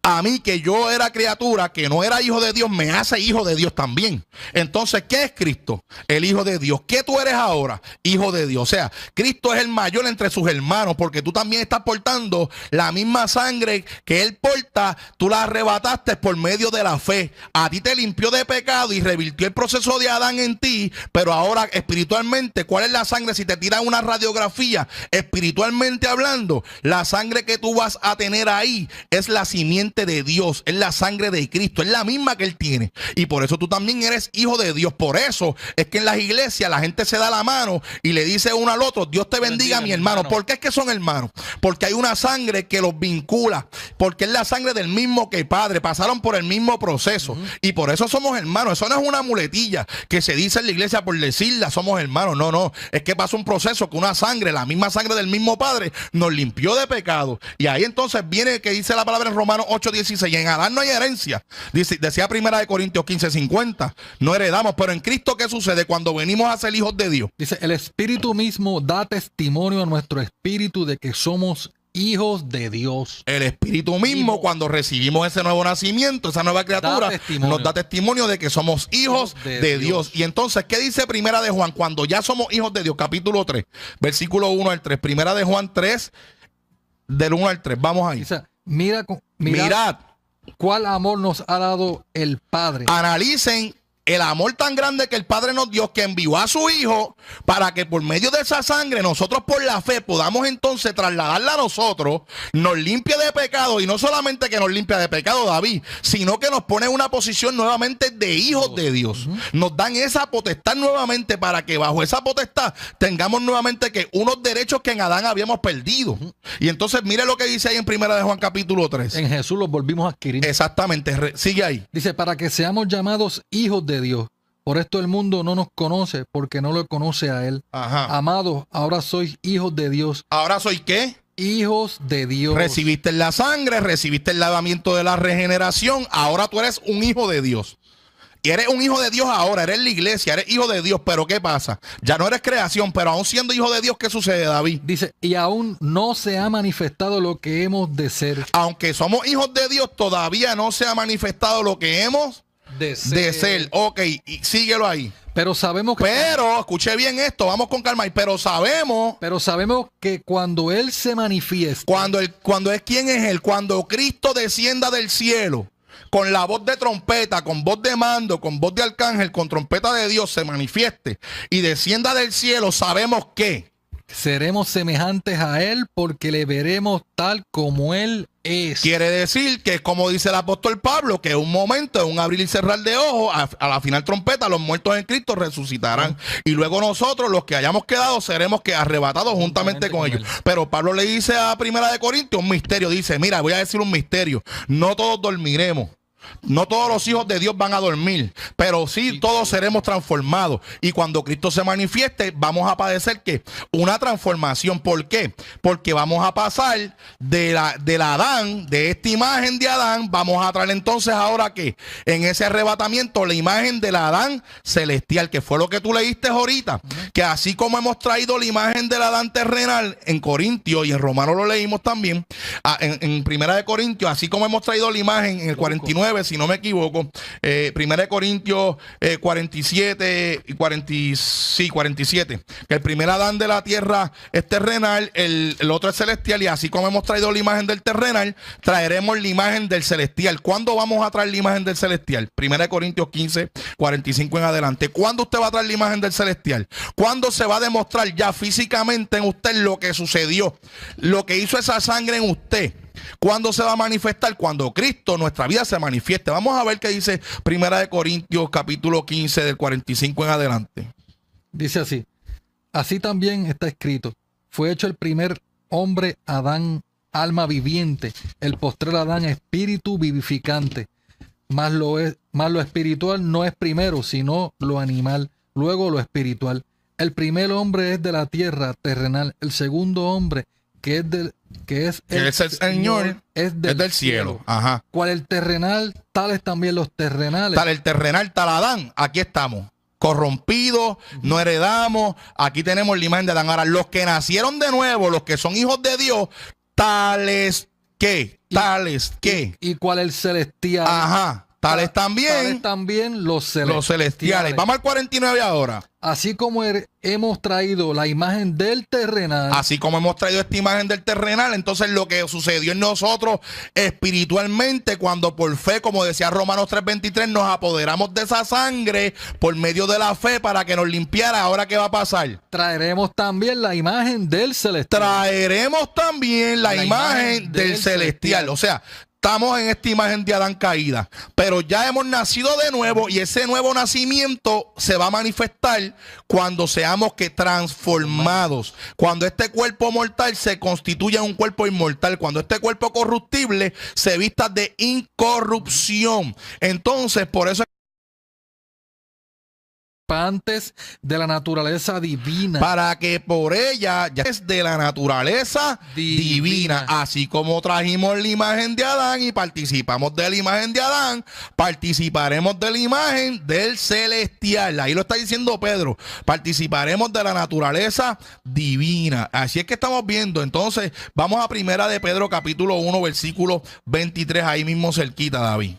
a mí, que yo era criatura, que no era hijo de Dios, me hace hijo de Dios también. Entonces, ¿qué es Cristo? El Hijo de Dios. ¿Qué tú eres ahora? Hijo de Dios. O sea, Cristo es el mayor entre sus hermanos, porque tú también estás portando la misma sangre que Él porta. Tú la arrebataste por medio de la fe. A ti te limpió de pecado y revirtió el proceso de Adán en ti, pero ahora espiritualmente, ¿cuál es la sangre? Si te tiran una radiografía, espiritualmente hablando, la sangre que tú vas a tener ahí es la simiente de Dios, es la sangre de Cristo, es la misma que Él tiene, y por eso tú también eres hijo de Dios. Por eso es que en las iglesias la gente se da la mano y le dice uno al otro, Dios te bendiga, mi hermano. ¿Por qué es que son hermanos? Porque hay una sangre que los vincula, porque es la sangre del mismo que Padre, pasaron por el mismo proceso, y por eso somos hermanos. Eso no es una muletilla que se dice en la iglesia por decirla, somos hermanos. No, es que pasa un proceso que una sangre, la misma sangre del mismo Padre, nos limpió de pecado. Y ahí entonces viene que dice la palabra en Romanos 8:16, en Adán no hay herencia. Decía primera de Corintios 15:50, no heredamos, pero en Cristo, ¿qué sucede cuando venimos a ser hijos de Dios? Dice, el Espíritu mismo da testimonio a nuestro espíritu de que somos hijos de Dios. El Espíritu mismo, cuando recibimos ese nuevo nacimiento, esa nueva criatura, nos da testimonio de que somos hijos de Dios. Y entonces, ¿qué dice primera de Juan? Cuando ya somos hijos de Dios, capítulo 3, versículo 1 al 3, primera de Juan 3, del 1 al 3, vamos ahí. Dice, mirad cuál amor nos ha dado el Padre. Analicen el amor tan grande que el Padre nos dio, que envió a su Hijo para que por medio de esa sangre nosotros por la fe podamos entonces trasladarla a nosotros, nos limpia de pecado, y no solamente que nos limpia de pecado, David, sino que nos pone en una posición nuevamente de hijos de Dios. Nos dan esa potestad nuevamente para que bajo esa potestad tengamos nuevamente que unos derechos que en Adán habíamos perdido. Y entonces mire lo que dice ahí en primera de Juan capítulo 3. En Jesús los volvimos a adquirir. Exactamente, sigue ahí. Dice, para que seamos llamados hijos de Dios, Por esto el mundo no nos conoce, porque no lo conoce a Él. Ajá. Amados, ahora sois hijos de Dios. ¿Ahora soy qué? Hijos de Dios. Recibiste la sangre, recibiste el lavamiento de la regeneración. Ahora tú eres un hijo de Dios. Y eres un hijo de Dios ahora, eres la iglesia, eres hijo de Dios. Pero ¿qué pasa? Ya no eres creación, pero aún siendo hijo de Dios, ¿qué sucede, David? Dice, y aún no se ha manifestado lo que hemos de ser. Aunque somos hijos de Dios, todavía no se ha manifestado lo que hemos de ser. Ok, y síguelo ahí. Pero sabemos que... Pero, escuche bien esto, vamos con calma. Pero sabemos que cuando Él se manifieste... Cuando es quién es Él, cuando Cristo descienda del cielo, con la voz de trompeta, con voz de mando, con voz de arcángel, con trompeta de Dios, se manifieste y descienda del cielo, sabemos que seremos semejantes a Él porque le veremos tal como Él es. Quiere decir que, como dice el apóstol Pablo, que un momento, en un abrir y cerrar de ojos, a la final trompeta, los muertos en Cristo resucitarán. Y luego nosotros, los que hayamos quedado, seremos que arrebatados juntamente con ellos. Pero Pablo le dice a Primera de Corintios un misterio. Dice, mira, voy a decir un misterio. No todos dormiremos. No todos los hijos de Dios van a dormir, pero sí todos seremos transformados. Y cuando Cristo se manifieste, vamos a padecer ¿qué? Una transformación. ¿Por qué? Porque vamos a pasar de la Adán, de esta imagen de Adán, vamos a traer entonces ahora ¿qué? En ese arrebatamiento la imagen de la Adán celestial, que fue lo que tú leíste ahorita. Que así como hemos traído la imagen del Adán terrenal en Corintios y en Romanos lo leímos también, en Primera de Corintios, así como hemos traído la imagen en el 49, si no me equivoco, Primera de Corintios 47 y 47, que el primer Adán de la tierra es terrenal, el otro es celestial, y así como hemos traído la imagen del terrenal, traeremos la imagen del celestial. ¿Cuándo vamos a traer la imagen del celestial? Primera de Corintios 15, 45 en adelante. ¿Cuándo usted va a traer la imagen del celestial? ¿Cuándo se va a demostrar ya físicamente en usted lo que sucedió, lo que hizo esa sangre en usted? ¿Cuándo se va a manifestar? Cuando Cristo, nuestra vida, se manifieste. Vamos a ver qué dice Primera de Corintios capítulo 15 del 45 en adelante. Dice así: así también está escrito, fue hecho el primer hombre Adán, alma viviente, el postrer Adán, espíritu vivificante. Mas lo espiritual no es primero, sino lo animal, luego lo espiritual. El primer hombre es de la tierra terrenal, el segundo hombre que es el Señor, es del cielo. Ajá. ¿Cuál el terrenal? Tales también los terrenales. Tal el terrenal, tal Adán. Aquí estamos. Corrompidos, no heredamos. Aquí tenemos la imagen de Adán. Ahora, los que nacieron de nuevo, los que son hijos de Dios, tales que. ¿Y cuál el celestial? Ajá. Tales también los celestiales. Vamos al 49 ahora. Así como hemos traído la imagen del terrenal. Así como hemos traído esta imagen del terrenal, entonces lo que sucedió en nosotros espiritualmente, cuando por fe, como decía Romanos 3:23, nos apoderamos de esa sangre por medio de la fe para que nos limpiara. ¿Ahora qué va a pasar? Traeremos también la imagen del celestial. Traeremos también la imagen del celestial. O sea, estamos en esta imagen de Adán caída, pero ya hemos nacido de nuevo y ese nuevo nacimiento se va a manifestar cuando seamos que transformados, cuando este cuerpo mortal se constituya en un cuerpo inmortal, cuando este cuerpo corruptible se vista de incorrupción. Entonces, por eso antes de la naturaleza divina, para que por ella ya es de la naturaleza divina. Así como trajimos la imagen de Adán y participamos de la imagen de Adán, participaremos de la imagen del celestial. Ahí lo está diciendo Pedro, participaremos de la naturaleza divina. Así es que estamos viendo. Entonces vamos a Primera de Pedro capítulo 1 versículo 23, ahí mismo cerquita, David.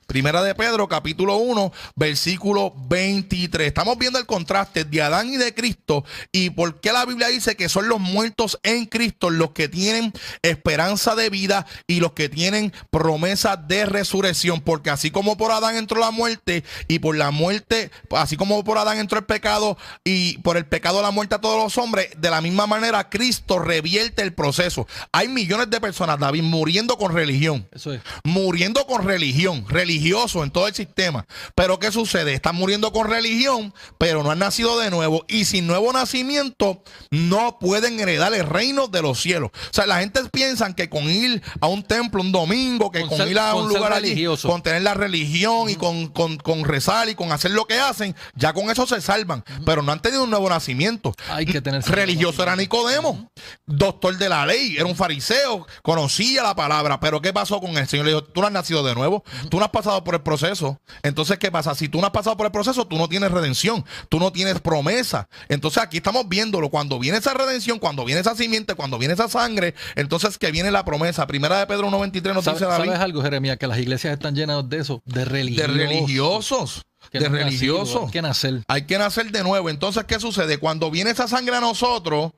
Primera de Pedro, capítulo 1, versículo 23. Estamos viendo el contraste de Adán y de Cristo y por qué la Biblia dice que son los muertos en Cristo los que tienen esperanza de vida y los que tienen promesa de resurrección. Porque así como por Adán entró la muerte y por la muerte, así como por Adán entró el pecado y por el pecado la muerte a todos los hombres, de la misma manera Cristo revierte el proceso. Hay millones de personas, David, muriendo con religión. Eso es. Muriendo con religión religiosos en todo el sistema. Pero ¿qué sucede? Están muriendo con religión, pero no han nacido de nuevo. Y sin nuevo nacimiento no pueden heredar el reino de los cielos. O sea, la gente piensa que con ir a un templo un domingo, que con ir a un lugar allí, con tener la religión y con rezar y con hacer lo que hacen, ya con eso se salvan. Pero no han tenido un nuevo nacimiento. Hay que tener religioso era Nicodemo, doctor de la ley, era un fariseo, conocía la palabra. Pero ¿qué pasó con él? El Señor le dijo, tú no has nacido de nuevo, tú no has pasado por el proceso. Entonces, ¿qué pasa? Si tú no has pasado por el proceso, tú no tienes redención, tú no tienes promesa. Entonces aquí estamos viéndolo, cuando viene esa redención, cuando viene esa simiente, cuando viene esa sangre, entonces que viene la promesa. Primera de Pedro 1:23 nos dice David. ¿Sabes algo, Jeremías? Que las iglesias están llenas de eso, de religiosos. De religiosos. De religiosos. Hay que nacer. Hay que nacer de nuevo. Entonces, ¿qué sucede? Cuando viene esa sangre a nosotros,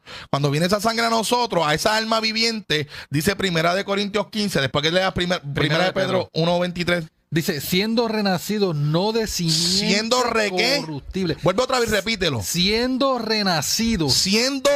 a esa alma viviente, dice Primera de Corintios 15, después que leas Primera de Pedro 1:23. Dice, siendo renacidos, no de simiente corruptible. Vuelve otra vez, repítelo. Siendo renacidos. Siendo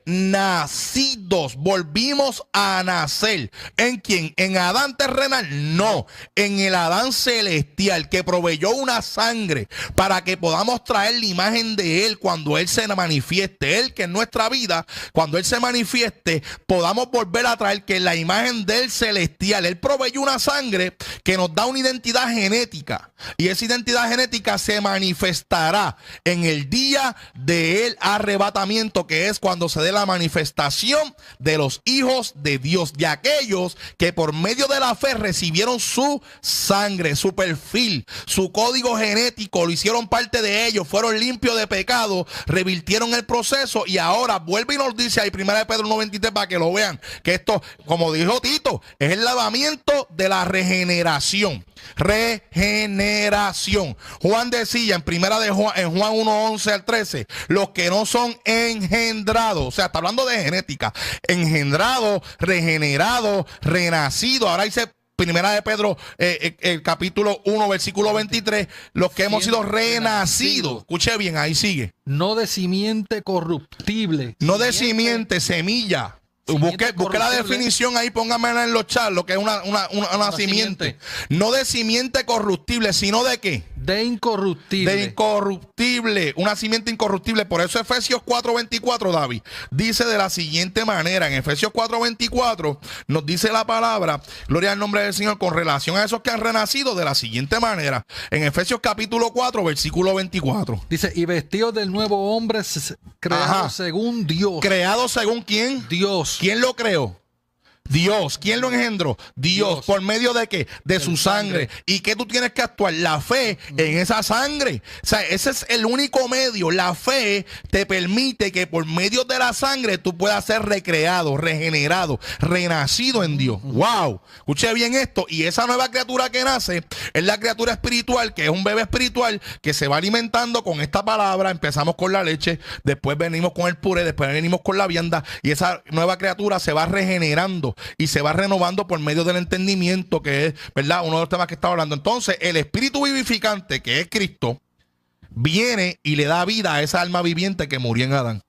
renacidos. Volvimos a nacer. ¿En quién? ¿En Adán terrenal? No. En el Adán celestial, que proveyó una sangre para que podamos traer la imagen de Él cuando Él se manifieste. Él, que en nuestra vida, cuando Él se manifieste, podamos volver a traer que la imagen del celestial. Él proveyó una sangre que nos da una identidad genética, y esa identidad genética se manifestará en el día del arrebatamiento, que es cuando se dé la manifestación de los hijos de Dios, de aquellos que por medio de la fe recibieron su sangre, su perfil, su código genético, lo hicieron parte de ellos, fueron limpios de pecado, revirtieron el proceso, y ahora vuelve y nos dice ahí Primera de Pedro 1:23 para que lo vean, que esto, como dijo Tito, es el lavamiento de la regeneración. Regeneración. Juan decía en Primera de Juan, en Juan 1:11 al 13, los que no son engendrados, o sea, está hablando de genética, engendrado, regenerado, renacido. Ahora dice Primera de Pedro, el capítulo 1, versículo 23, los que hemos sido renacidos. Escuche bien, ahí sigue. No de simiente corruptible. No de simiente, semilla. Busque la definición ahí, póngamela en los chats, lo que es una simiente. No de simiente corruptible, sino de ¿qué? De incorruptible. De incorruptible, una simiente incorruptible. Por eso Efesios 4:24, David, dice de la siguiente manera. En Efesios 4:24 nos dice la palabra, gloria al nombre del Señor, con relación a esos que han renacido, de la siguiente manera. En Efesios capítulo 4, versículo 24. Dice, y vestidos del nuevo hombre creado según Dios. ¿Creado según quién? Dios. ¿Quién lo creó? Dios. ¿Quién lo engendró? Dios. ¿Por medio de qué? De su sangre. ¿Y qué tú tienes que actuar? La fe en esa sangre. O sea, ese es el único medio. La fe te permite que por medio de la sangre tú puedas ser recreado, regenerado, renacido en Dios. ¡Wow! Escuche bien esto. Y esa nueva criatura que nace es la criatura espiritual, que es un bebé espiritual que se va alimentando con esta palabra. Empezamos con la leche, después venimos con el puré, después venimos con la vianda, y esa nueva criatura se va regenerando y se va renovando por medio del entendimiento, que es, ¿verdad?, uno de los temas que estaba hablando. Entonces, el espíritu vivificante, que es Cristo, viene y le da vida a esa alma viviente que murió en Adán.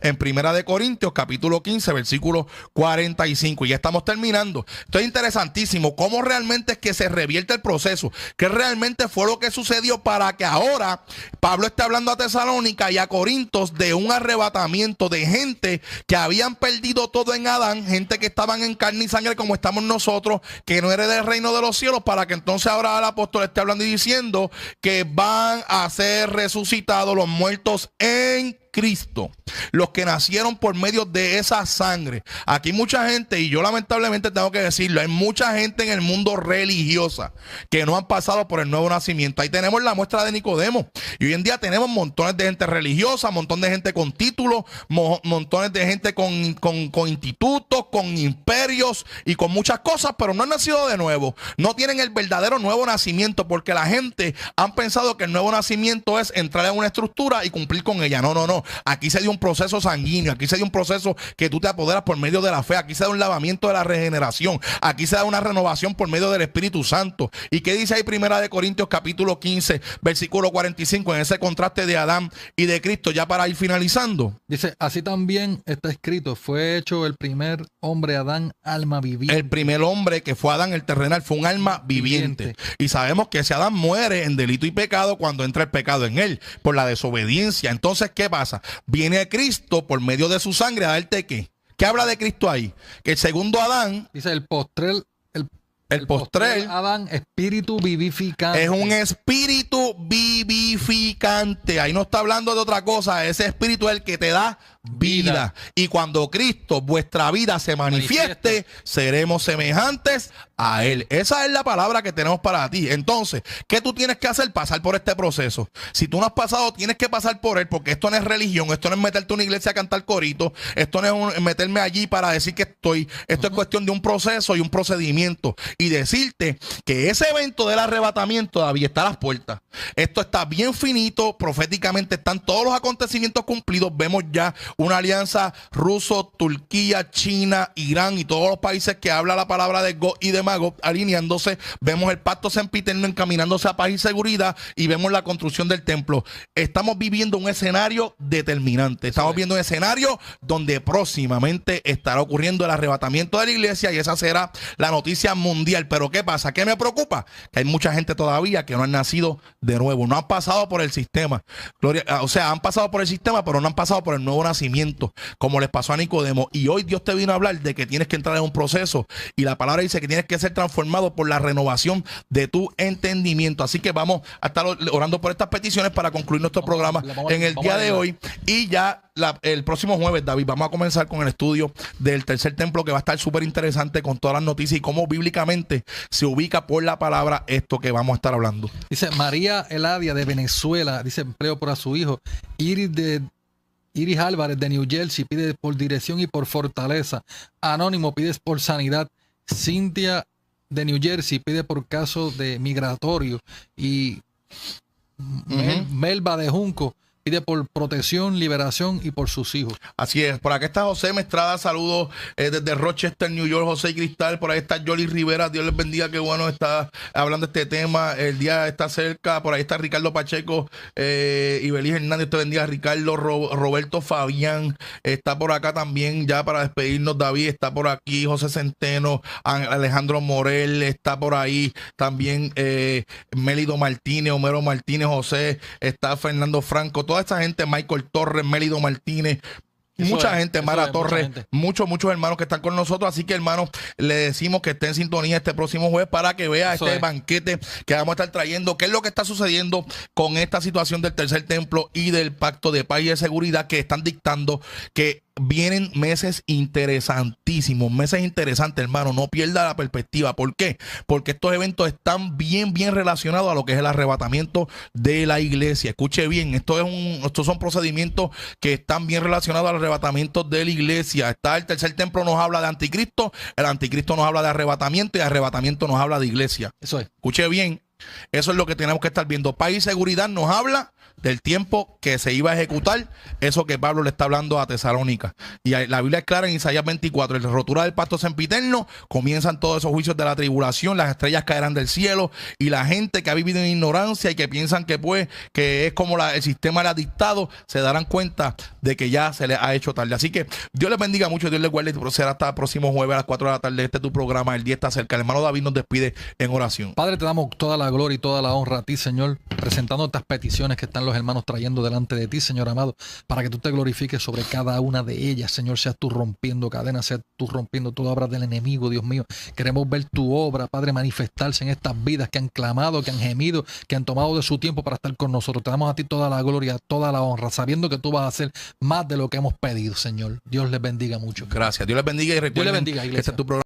En Primera de Corintios, capítulo 15, versículo 45. Y ya estamos terminando. Esto es interesantísimo. Cómo realmente es que se revierte el proceso. ¿Qué realmente fue lo que sucedió para que ahora Pablo esté hablando a Tesalónica y a Corintios de un arrebatamiento de gente que habían perdido todo en Adán, gente que estaban en carne y sangre como estamos nosotros, que no era del reino de los cielos, para que entonces ahora el apóstol esté hablando y diciendo que van a ser resucitados los muertos en Cristo, los que nacieron por medio de esa sangre. Aquí mucha gente, y yo lamentablemente tengo que decirlo, hay mucha gente en el mundo religiosa que no han pasado por el nuevo nacimiento. Ahí tenemos la muestra de Nicodemo, y hoy en día tenemos montones de gente religiosa, montones de gente con títulos, montones de gente con institutos, con imperios y con muchas cosas, pero no han nacido de nuevo, no tienen el verdadero nuevo nacimiento, porque la gente han pensado que el nuevo nacimiento es entrar en una estructura y cumplir con ella. No, no, no. no. Aquí se dio un proceso sanguíneo, aquí se dio un proceso que tú te apoderas por medio de la fe, aquí se da un lavamiento de la regeneración, aquí se da una renovación por medio del Espíritu Santo. ¿Y qué dice ahí Primera de Corintios capítulo 15, versículo 45, en ese contraste de Adán y de Cristo, ya para ir finalizando? Dice, así también está escrito, fue hecho el primer hombre Adán, alma viviente. El primer hombre que fue Adán, el terrenal, fue un alma viviente. Y sabemos que ese Adán muere en delito y pecado cuando entra el pecado en él, por la desobediencia. Entonces, ¿qué pasa? Viene Cristo por medio de su sangre a darte ¿qué? ¿Qué habla de Cristo ahí? Que el segundo Adán, dice el postrer Adán, espíritu vivificante. Es un espíritu vivificante. Ahí no está hablando de otra cosa. Ese espíritu es el que te da vida. Y cuando Cristo, vuestra vida, se manifieste, seremos semejantes a Él. Esa es la palabra que tenemos para ti. Entonces, ¿qué tú tienes que hacer? Pasar por este proceso. Si tú no has pasado, tienes que pasar por él, porque esto no es religión, esto no es meterte a una iglesia a cantar corito, esto no es meterme allí para decir que estoy. Esto es cuestión de un proceso y un procedimiento. Y decirte que ese evento del arrebatamiento todavía está a las puertas. Esto está bien finito, proféticamente están todos los acontecimientos cumplidos. Vemos ya una alianza ruso, Turquía, China, Irán y todos los países que habla la palabra de Gog y de Magog alineándose. Vemos el pacto sempiterno encaminándose a paz y seguridad y vemos la construcción del templo. Estamos viviendo un escenario determinante. Estamos viendo un escenario donde próximamente estará ocurriendo el arrebatamiento de la iglesia y esa será la noticia mundial. Pero ¿qué pasa? ¿Qué me preocupa? Que hay mucha gente todavía que no han nacido de nuevo, no han pasado por el sistema. O sea, han pasado por el sistema, pero no han pasado por el nuevo nacimiento, como les pasó a Nicodemo. Y hoy Dios te vino a hablar de que tienes que entrar en un proceso. Y la palabra dice que tienes que ser transformado por la renovación de tu entendimiento. Así que vamos a estar orando por estas peticiones para concluir nuestro programa en el día de hoy. Y ya el próximo jueves, David, vamos a comenzar con el estudio del tercer templo, que va a estar súper interesante con todas las noticias y cómo bíblicamente se ubica por la palabra esto que vamos a estar hablando. Dice María Eladia de Venezuela, dice empleo para su hijo. Iris Álvarez de New Jersey pide por dirección y por fortaleza. Anónimo pide por sanidad. Cintia de New Jersey pide por caso de migratorio. Y Melba de Junco pide por protección, liberación y por sus hijos. Así es. Por acá está José Mestrada, saludos desde Rochester, New York. José Cristal, por ahí está Yoli Rivera, Dios les bendiga, qué bueno está hablando de este tema. El día está cerca, por ahí está Ricardo Pacheco y Belis Hernández, te bendiga. Ricardo, Roberto Fabián está por acá también, ya para despedirnos. David está por aquí, José Centeno, Alejandro Morel está por ahí también, Mélido Martínez, Homero Martínez, José, está Fernando Franco, toda esta gente, Michael Torres, Mélido Martínez, mucha gente, Mara Torres, muchos hermanos que están con nosotros. Así que, hermanos, le decimos que esté en sintonía este próximo jueves para que vea este banquete que vamos a estar trayendo. ¿Qué es lo que está sucediendo con esta situación del tercer templo y del pacto de paz y de seguridad que están dictando? Que vienen meses interesantísimos, meses interesantes, hermano. No pierda la perspectiva. ¿Por qué? Porque estos eventos están bien relacionados a lo que es el arrebatamiento de la iglesia. Escuche bien, estos son procedimientos que están bien relacionados al arrebatamiento de la iglesia. Está el tercer templo, nos habla de anticristo, el anticristo nos habla de arrebatamiento y el arrebatamiento nos habla de iglesia. Eso es. Escuche bien, eso es lo que tenemos que estar viendo. Paz y seguridad nos habla del tiempo que se iba a ejecutar eso que Pablo le está hablando a Tesalónica. Y la Biblia es clara en Isaías 24, en la rotura del pacto sempiterno comienzan todos esos juicios de la tribulación, las estrellas caerán del cielo y la gente que ha vivido en ignorancia y que piensan que pues que es como el sistema le ha dictado, se darán cuenta de que ya se les ha hecho tarde. Así que Dios les bendiga mucho, Dios les guarde y será hasta el próximo jueves a las 4 de la tarde. Este es tu programa, el día está cerca. El hermano David nos despide en oración. Padre, te damos toda la gloria y toda la honra a ti, Señor, presentando estas peticiones que están los hermanos trayendo delante de ti, Señor amado, para que tú te glorifiques sobre cada una de ellas, Señor. Seas tú rompiendo cadenas, seas tú rompiendo toda obra del enemigo, Dios mío. Queremos ver tu obra, Padre, manifestarse en estas vidas que han clamado, que han gemido, que han tomado de su tiempo para estar con nosotros. Te damos a ti toda la gloria, toda la honra, sabiendo que tú vas a hacer más de lo que hemos pedido, Señor. Dios les bendiga mucho. Gracias. Dios les bendiga y recuerden Dios les bendiga, que iglesia. este es tu programa.